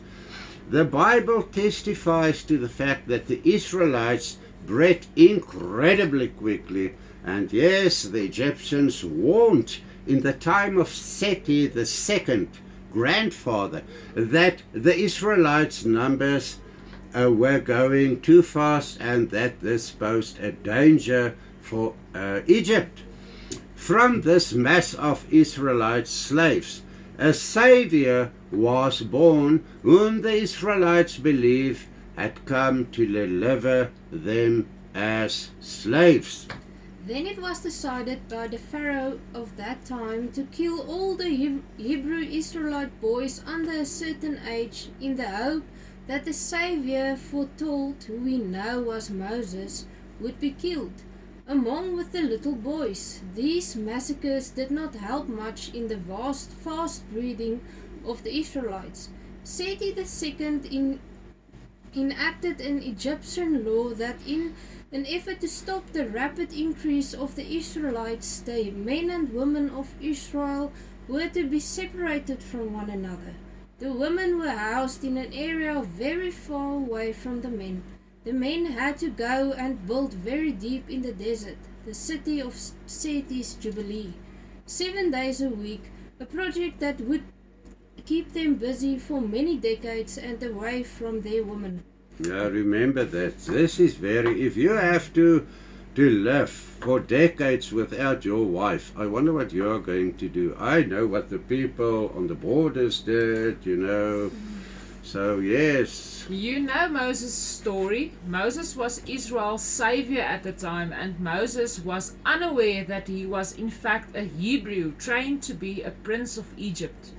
Speaker 1: The Bible testifies to the fact that the Israelites bred incredibly quickly. And yes, the Egyptians warned in the time of Seti II, grandfather, that the Israelites' numbers were going too fast and that this posed a danger for Egypt. From this mass of Israelite slaves, a Savior was born whom the Israelites believe had come to deliver them as slaves.
Speaker 3: Then it was decided by the Pharaoh of that time to kill all the Hebrew Israelite boys under a certain age, in the hope that the Savior foretold, who we know was Moses, would be killed among with the little boys. These massacres did not help much in the fast breeding of the Israelites. Seti II enacted an Egyptian law that in an effort to stop the rapid increase of the Israelites, the men and women of Israel were to be separated from one another. The women were housed in an area very far away from the men. The men had to go and build very deep in the desert, the city of Seti's Jubilee, 7 days a week, a project that would keep them busy for many decades and away from their women.
Speaker 1: Now remember that this is if you have to live for decades without your wife, I wonder what you're going to do. I know what the people on the borders did, you know. So yes.
Speaker 2: You know Moses' story. Moses was Israel's savior at the time, and Moses was unaware that he was in fact a Hebrew trained to be a prince of Egypt.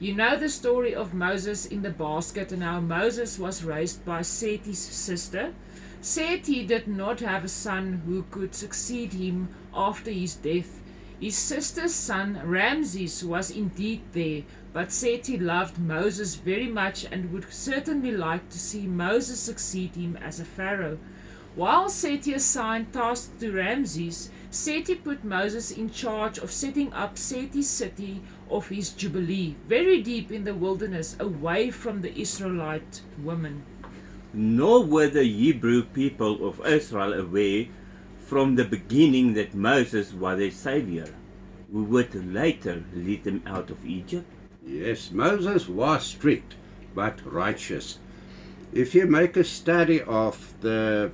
Speaker 2: You know the story of Moses in the basket and how Moses was raised by Seti's sister. Seti did not have a son who could succeed him after his death. His sister's son Ramses was indeed there, but Seti loved Moses very much and would certainly like to see Moses succeed him as a pharaoh. While Seti assigned tasks to Ramses, Seti put Moses in charge of setting up Seti's city of his Jubilee, very deep in the wilderness, away from the Israelite women.
Speaker 4: Nor were the Hebrew people of Israel aware from the beginning that Moses was their savior, who would later lead them out of Egypt.
Speaker 1: Yes, Moses was strict but righteous. If you make a study of the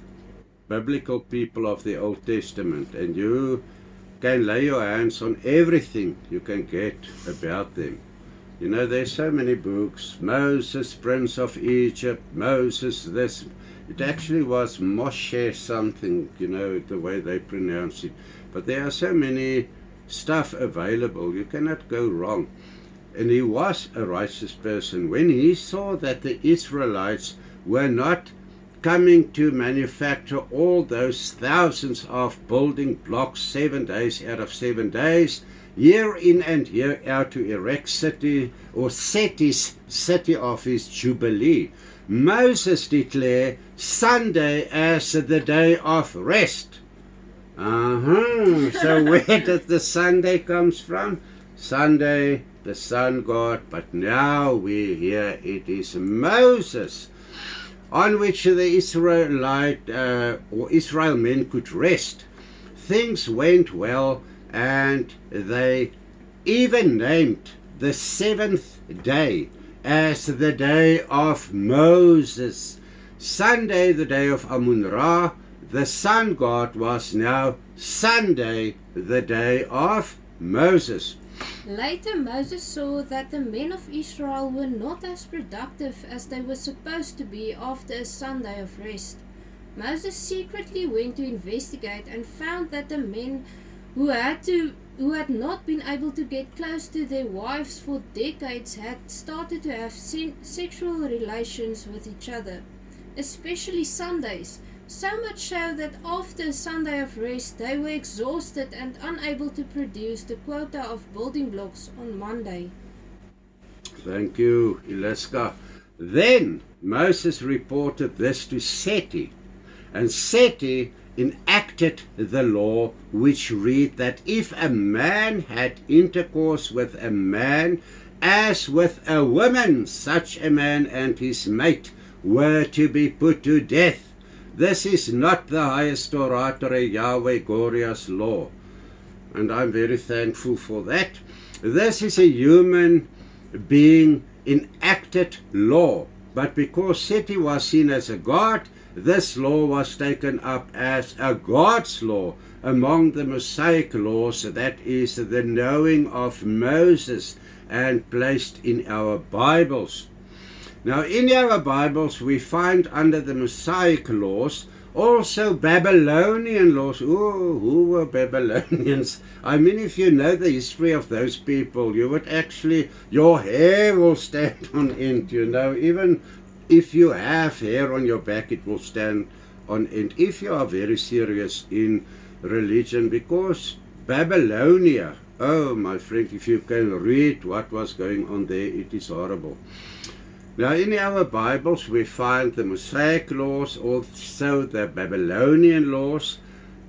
Speaker 1: biblical people of the Old Testament and you can lay your hands on everything you can get about them. You know, there's so many books. Moses, Prince of Egypt, Moses this. It actually was Moshe something, you know, the way they pronounce it. But there are so many stuff available, you cannot go wrong. And he was a righteous person. When he saw that the Israelites were not coming to manufacture all those thousands of building blocks 7 days out of 7 days, year in and year out, to erect city or Seti's city of his Jubilee, Moses declared Sunday as the day of rest. So where did the Sunday comes from? Sunday, the sun god, but now we hear it is Moses, on which the Israel men could rest. Things went well, and they even named the seventh day as the day of Moses. Sunday, the day of Amun-Ra, the sun god, was now Sunday, the day of Moses.
Speaker 3: Later, Moses saw that the men of Israel were not as productive as they were supposed to be after a Sunday of rest. Moses secretly went to investigate and found that the men who had not been able to get close to their wives for decades had started to have sexual relations with each other, especially Sundays. So much so that after a Sunday of rest, they were exhausted and unable to produce the quota of building blocks on Monday.
Speaker 1: Thank you, Ilaska. Then Moses reported this to Seti, and Seti enacted the law which read that if a man had intercourse with a man as with a woman, such a man and his mate were to be put to death. This is not the highest oratory Yahweh Goria's law, and I'm very thankful for that. This is a human being enacted law, but because Seti was seen as a god, this law was taken up as a God's law among the Mosaic laws, that is the knowing of Moses, and placed in our Bibles. Now in our Bibles we find under the Mosaic laws also Babylonian laws. Oh, who were Babylonians? I mean, if you know the history of those people, you would actually, your hair will stand on end, you know. Even if you have hair on your back, it will stand on end if you are very serious in religion, because Babylonia, oh my friend, if you can read what was going on there, it is horrible. Now in our Bibles we find the Mosaic laws, also the Babylonian laws,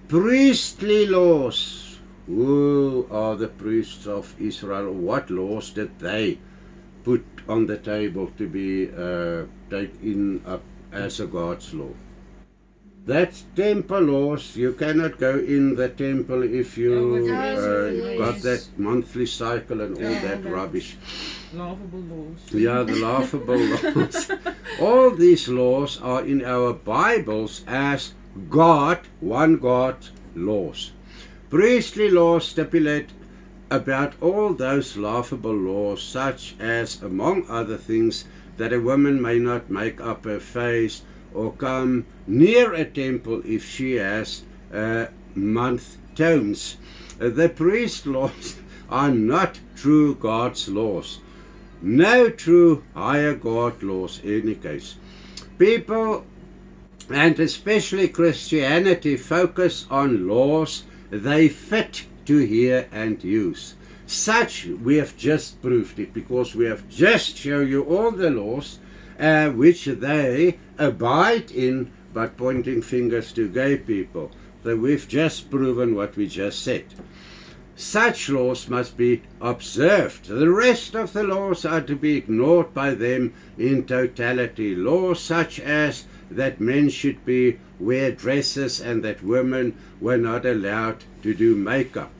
Speaker 1: priestly laws. Who are the priests of Israel? What laws did they put on the table to be taken up as a God's law? That's temple laws. You cannot go in the temple if you got that monthly cycle and all that rubbish.
Speaker 2: Laughable laws.
Speaker 1: Yeah, the laughable laws. All these laws are in our Bibles as God, one God laws. Priestly laws stipulate about all those laughable laws, such as, among other things, that a woman may not make up her face or come near a temple if she has month tones. The priest laws are not true God's laws. No true higher God laws in any case. People, and especially Christianity, focus on laws they fit to hear and use. Such, we have just proved it, because we have just shown you all the laws which they abide in, but pointing fingers to gay people. So we've just proven what we just said. Such laws must be observed. The rest of the laws are to be ignored by them in totality. Laws such as that men should wear dresses and that women were not allowed to do makeup.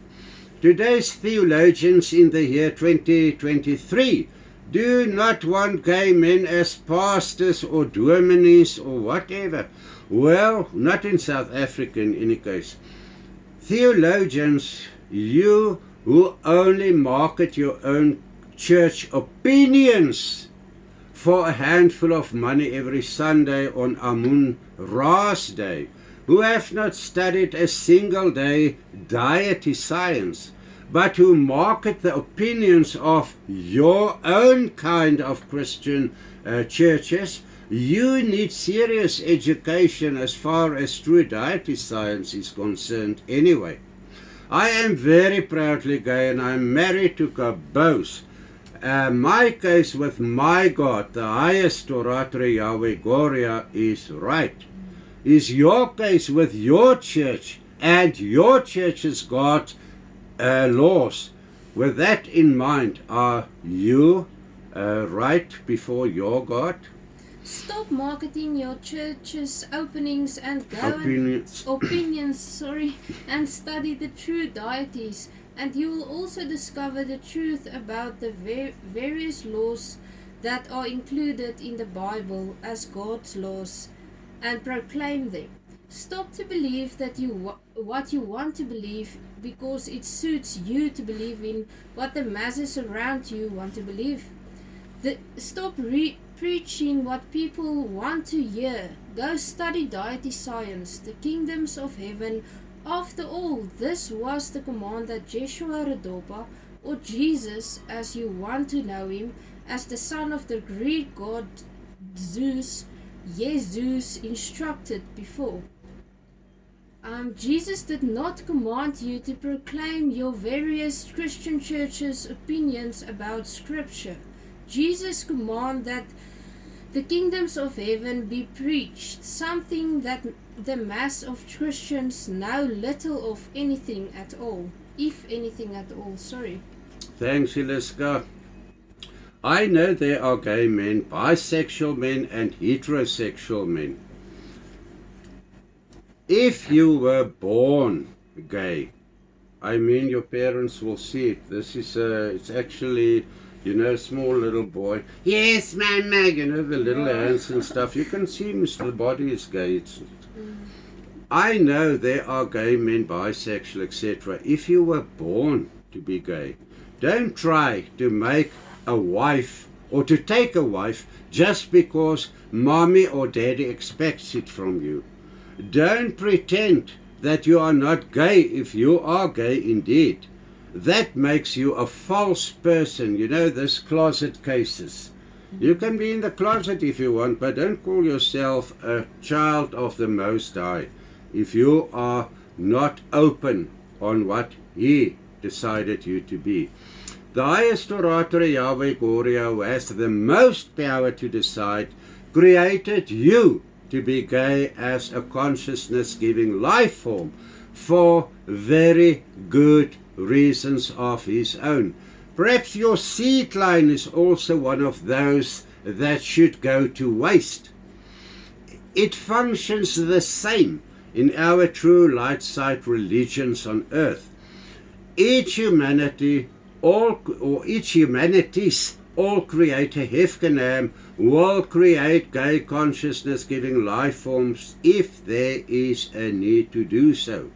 Speaker 1: Today's theologians in the year 2023 do not want gay men as pastors or dominees or whatever. Well, not in South Africa in any case. Theologians, you who only market your own church opinions for a handful of money every Sunday on Amun-Ra's day, who have not studied a single day deity science, but who market the opinions of your own kind of Christian churches, you need serious education as far as true deity science is concerned anyway. I am very proudly gay, and I'm married to Kabose, My case with my God, the highest orator Yahweh Gloria, is right. Is your case with your church and your church's God laws? With that in mind, are you right before your God?
Speaker 3: Stop marketing your church's openings and go
Speaker 1: Opinions.
Speaker 3: and study the true deities, and you will also discover the truth about the various laws that are included in the Bible as God's laws, and proclaim them. Stop to believe that what you want to believe because it suits you to believe in what the masses around you want to believe. Stop preaching what people want to hear. Go study deity science, the kingdoms of heaven. After all, this was the command that Jeshua Redopa, or Jesus as you want to know him, as the son of the Greek god Zeus, Jesus, instructed before. Jesus did not command you to proclaim your various Christian churches' opinions about Scripture. Jesus commanded that the kingdoms of heaven be preached, something that the mass of Christians know little of anything at all, if anything at all,
Speaker 1: Thanks, Iliska. I know there are gay men, bisexual men, and heterosexual men. If you were born gay, I mean your parents will see it. This is it's actually, small little boy. Yes, mama, the little hands and stuff. You can see the body is gay. I know there are gay men, bisexual, etc. If you were born to be gay, don't try to make a wife or to take a wife just because mommy or daddy expects it from you. Don't pretend that you are not gay if you are gay indeed. That makes you a false person. This closet cases. You can be in the closet if you want, but don't call yourself a child of the Most High if you are not open on what He decided you to be. The highest orator, Yahweh Gloria, who has the most power to decide, created you to be gay as a consciousness-giving life form for very good reasons of His own. Perhaps your seed line is also one of those that should go to waste. It functions the same in our true light side religions on earth. Each humanities, all creator Hefkenam will create gay consciousness-giving life forms if there is a need to do so.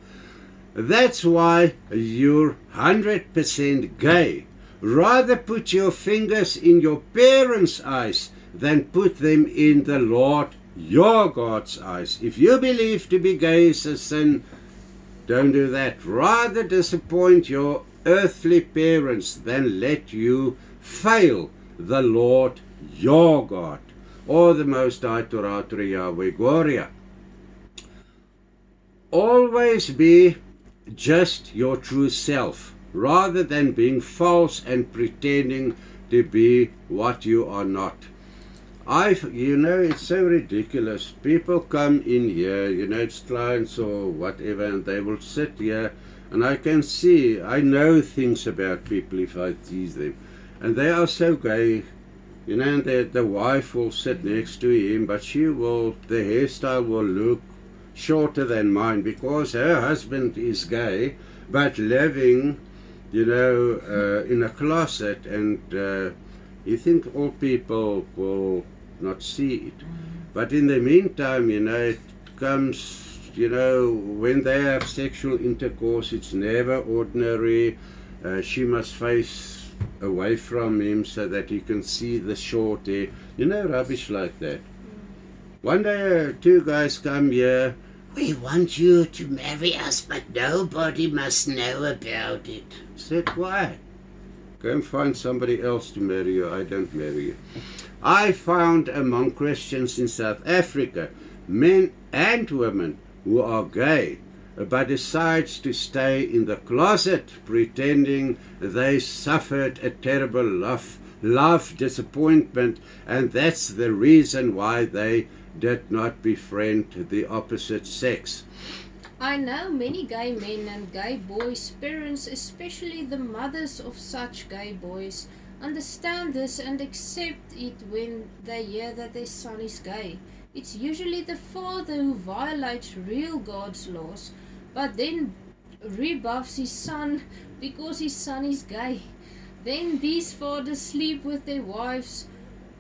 Speaker 1: That's why you're 100% gay. Rather put your fingers in your parents' eyes than put them in the Lord your God's eyes. If you believe to be gay is a sin, don't do that. Rather disappoint your earthly parents than let you fail the Lord your God, or the Most High Torah Yahweh Gloria. Always be just your true self, rather than being false and pretending to be what you are not. It's so ridiculous. People come in here, it's clients or whatever, and they will sit here, and I can see, I know things about people if I tease them. And they are so gay, and the wife will sit next to him, but the hairstyle will look shorter than mine because her husband is gay, but living, in a closet, and you think all people will not see it. But in the meantime, it comes, when they have sexual intercourse, it's never ordinary. She must face away from him so that he can see the short hair. Rubbish like that. One day, two guys come here. We want you to marry us, but nobody must know about it. I said, why? Go and find somebody else to marry you. I don't marry you. I found among Christians in South Africa men and women who are gay, but decides to stay in the closet pretending they suffered a terrible love, disappointment, and that's the reason why they did not befriend the opposite sex.
Speaker 3: I know many gay men and gay boys' parents, especially the mothers of such gay boys, understand this and accept it when they hear that their son is gay. It's usually the father who violates real God's laws, but then rebuffs his son because his son is gay. Then these fathers sleep with their wives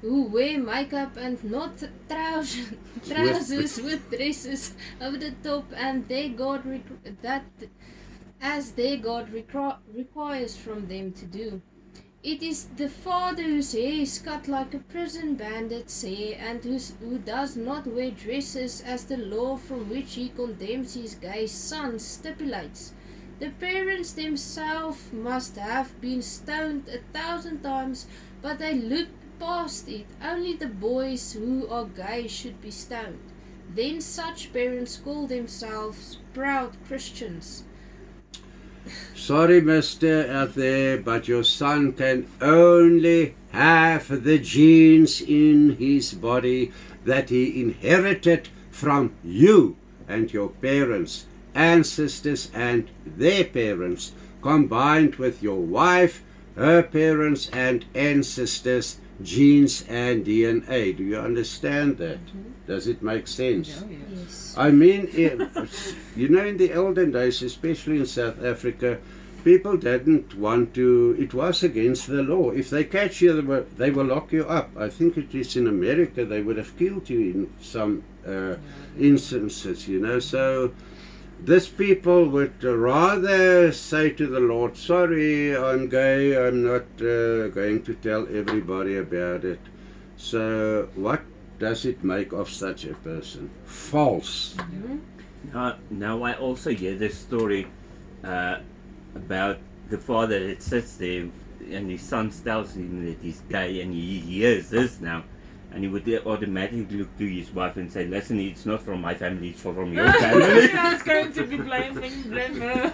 Speaker 3: who wear makeup and not trousers with dresses over the top, and their God that as their God requires from them to do. It is the father whose hair is cut like a prison bandit's hair, and who does not wear dresses as the law from which he condemns his gay son stipulates. The parents themselves must have been stoned 1,000 times, but they look past it. Only the boys who are gay should be stoned. Then such parents call themselves proud Christians.
Speaker 1: Sorry, mister out there, but your son can only have the genes in his body that he inherited from you and your parents, ancestors and their parents, combined with your wife, her parents and ancestors, genes and DNA. Do you understand that? Does it make sense?
Speaker 3: Yes.
Speaker 1: I mean, you know, in the olden days, especially in South Africa, people didn't want to, it was against the law. If they catch you, they will lock you up. I think it is in America, they would have killed you in some instances, you know. So these people would rather say to the Lord, sorry, I'm gay, I'm not going to tell everybody about it. So what does it make of such a person? False.
Speaker 4: Now I also hear this story about the father that sits there and his son tells him that he's gay, and he hears this now, and he would automatically look to his wife and say, listen, it's not from my family, it's from your family.
Speaker 2: I was going to be blame her.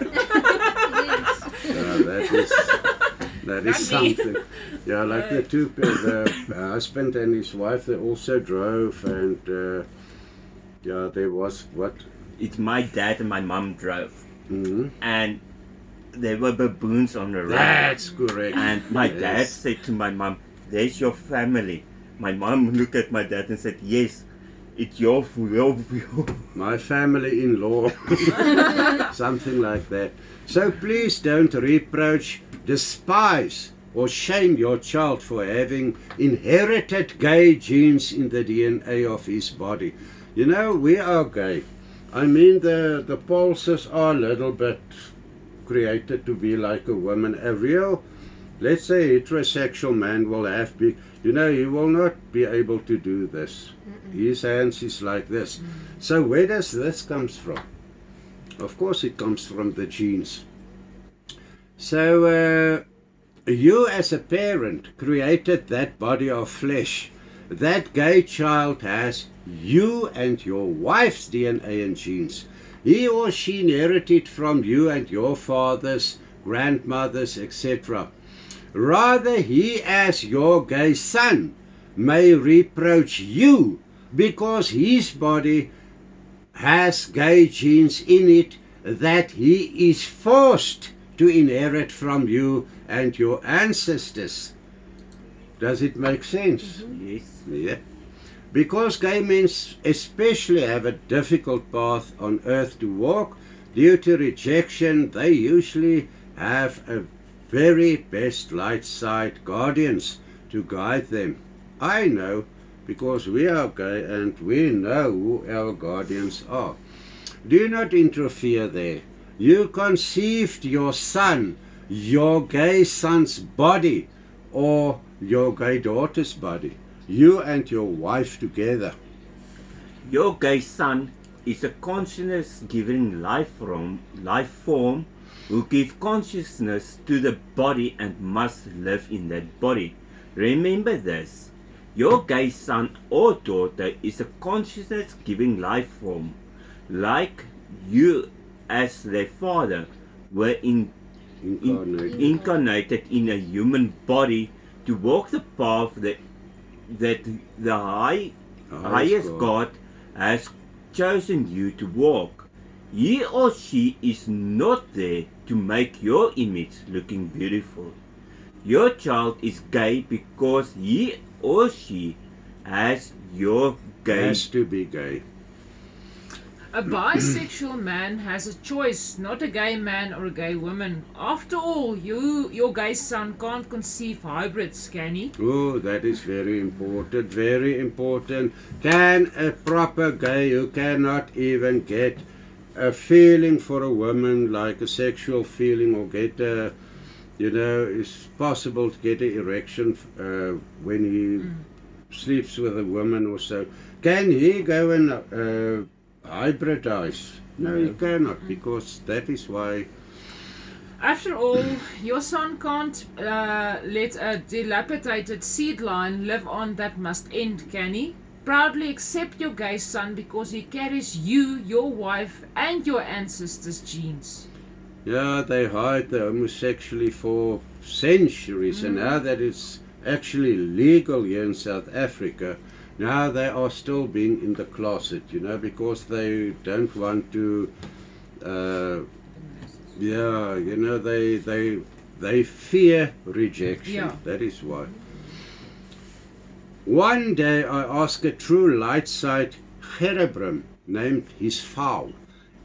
Speaker 1: That is
Speaker 2: Not me.
Speaker 1: something. Yeah, like the husband and his wife, they also drove, and yeah, there was what?
Speaker 4: It's my dad and my mum drove,
Speaker 1: Mm-hmm.
Speaker 4: and there were baboons on the road.
Speaker 1: That's correct.
Speaker 4: And my
Speaker 1: Yes.
Speaker 4: dad said to my mum, there's your family. My mum looked at my dad and said, yes, it's your
Speaker 1: My family-in-law, something like that. So please don't reproach, despise, or shame your child for having inherited gay genes in the DNA of his body. You know, we are gay. I mean, the pulses are a little bit created to be like a woman. A real, let's say, heterosexual man will have big, you know, he will not be able to do this. His hands is like this. So where does this comes from? Of course it comes from the genes. So you as a parent created that body of flesh. That gay child has you and your wife's DNA and genes. He or she inherited from you and your fathers, grandmothers, etc. Rather, he as your gay son may reproach you because his body has gay genes in it that he is forced to inherit from you and your ancestors. Does it make sense?
Speaker 4: Yes.
Speaker 1: Yeah. Because gay men especially have a difficult path on earth to walk due to rejection, they usually have a very best light side guardians to guide them. I know, because we are gay and we know who our guardians are. Do not interfere there. You conceived your son, your gay son's body, or your gay daughter's body. You and your wife together.
Speaker 4: Your gay son is a consciousness giving life form who give consciousness to the body and must live in that body. Remember this. Your gay son or daughter is a consciousness giving life form, like you as their father were incarnated in a human body to walk the path that the highest God has chosen you to walk. He or she is not there to make your image looking beautiful. Your child is gay because he or she has
Speaker 1: to be gay.
Speaker 2: A bisexual man has a choice, not a gay man or a gay woman. After all, your gay son can't conceive hybrids, can he?
Speaker 1: Oh, that is very important, very important. Can a proper gay who cannot even get a feeling for a woman, like a sexual feeling, or get a, it's possible to get an erection when he sleeps with a woman or so. Can he go and hybridize? No, he cannot, because that is why.
Speaker 2: After all, your son can't let a dilapidated seed line live on that must end, can he? Proudly accept your gay son because he carries you, your wife, and your ancestors' genes.
Speaker 1: Yeah, they hide the homosexuality for centuries, and now that it's actually legal here in South Africa, now they are still being in the closet, because they don't want to, they fear rejection.
Speaker 2: Yeah.
Speaker 1: That is why. One day I asked a true light side cherubim named his fowl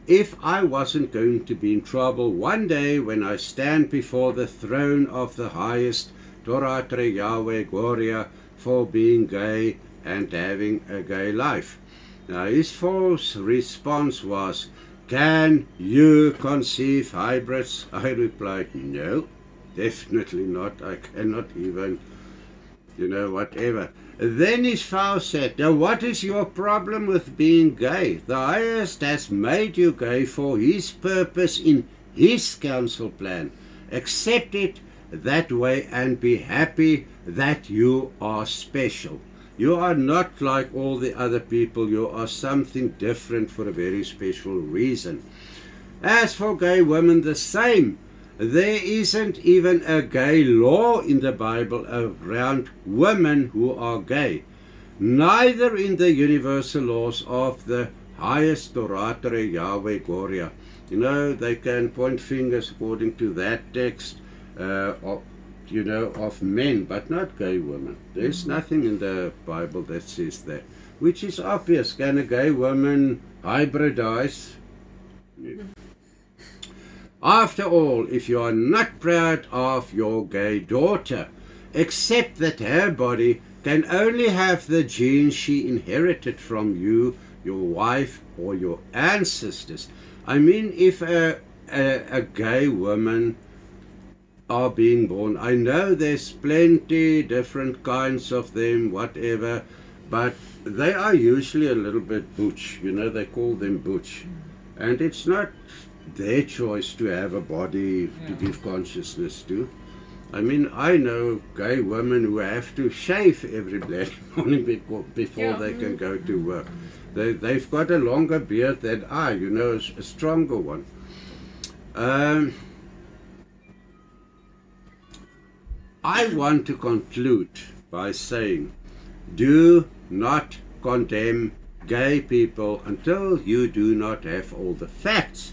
Speaker 1: if I wasn't going to be in trouble one day when I stand before the throne of the highest Torah Yahweh Gloria for being gay and having a gay life. Now his false response was, "Can you conceive hybrids?" I replied, "No, definitely not. I cannot even, whatever." Then his fowl said, "Now what is your problem with being gay? The highest has made you gay for his purpose in his counsel plan. Accept it that way and be happy that you are special. You are not like all the other people. You are something different for a very special reason. As for gay women, the same. There isn't even a gay law in the Bible around women who are gay. Neither in the universal laws of the highest Torah Yahweh Gloria." They can point fingers according to that text of men, but not gay women. There's nothing in the Bible that says that, which is obvious. Can a gay woman hybridize? Yeah. After all, if you are not proud of your gay daughter, accept that her body can only have the genes she inherited from you, your wife, or your ancestors. I mean, if a gay woman are being born, I know there's plenty different kinds of them, whatever, but they are usually a little bit butch, they call them butch. And it's not their choice to have a body to give consciousness to. I mean, I know gay women who have to shave every bloody morning before they can go to work. They've got a longer beard than I, a stronger one. I want to conclude by saying, do not condemn gay people until you do not have all the facts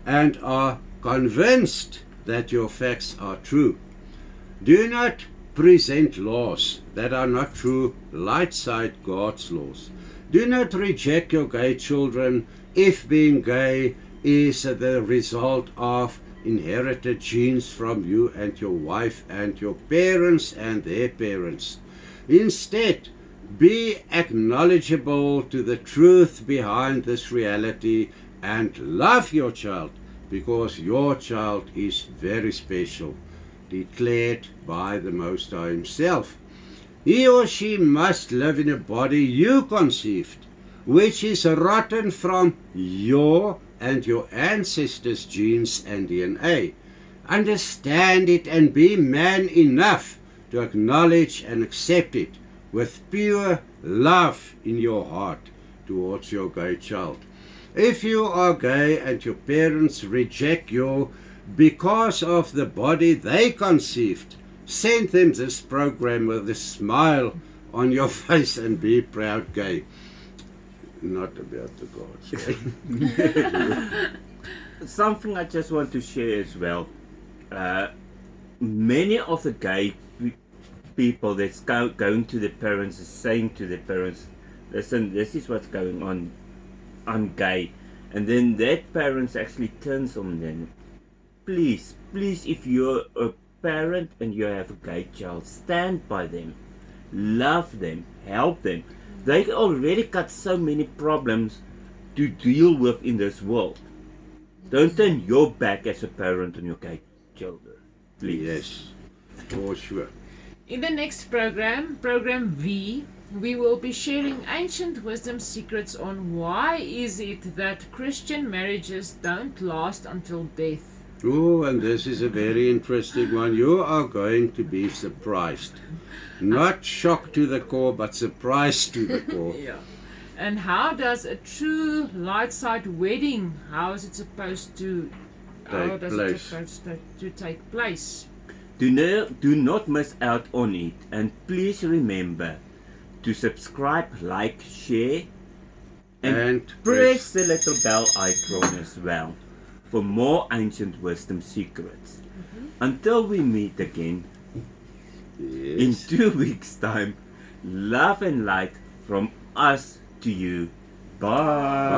Speaker 1: and are convinced that your facts are true. Do not present laws that are not true light side God's laws. Do not reject your gay children if being gay is the result of inherited genes from you and your wife and your parents and their parents. Instead, be acknowledgeable to the truth behind this reality and love your child, because your child is very special, declared by the Most High Himself. He or she must live in a body you conceived, which is rotten from your and your ancestors' genes and DNA. Understand it and be man enough to acknowledge and accept it with pure love in your heart towards your gay child. If you are gay and your parents reject you because of the body they conceived, Send them this program with a smile on your face and be proud gay. Not about the gods. Okay?
Speaker 4: Something I just want to share as well. Many of the gay people that's going to the parents is saying to the parents, listen, this is what's going on, I'm gay. And then that parents actually turns on them. Please, if you're a parent and you have a gay child, stand by them, love them, help them. They already got so many problems to deal with in this world. Don't turn your back as a parent on your gay children, please.
Speaker 1: Yes, for sure.
Speaker 2: In the next program, program V, we will be sharing ancient wisdom secrets on why is it that Christian marriages don't last until death.
Speaker 1: Oh, and this is a very interesting one. You are going to be surprised. Not shocked to the core, but surprised to the core.
Speaker 2: Yeah. And how does a true light side wedding, how is it supposed to take place?
Speaker 4: Do not miss out on it, and please remember to subscribe, like, share, and press the little bell icon as well for more ancient wisdom secrets. Until we meet again in 2 weeks' time, love and light from us to you. Bye.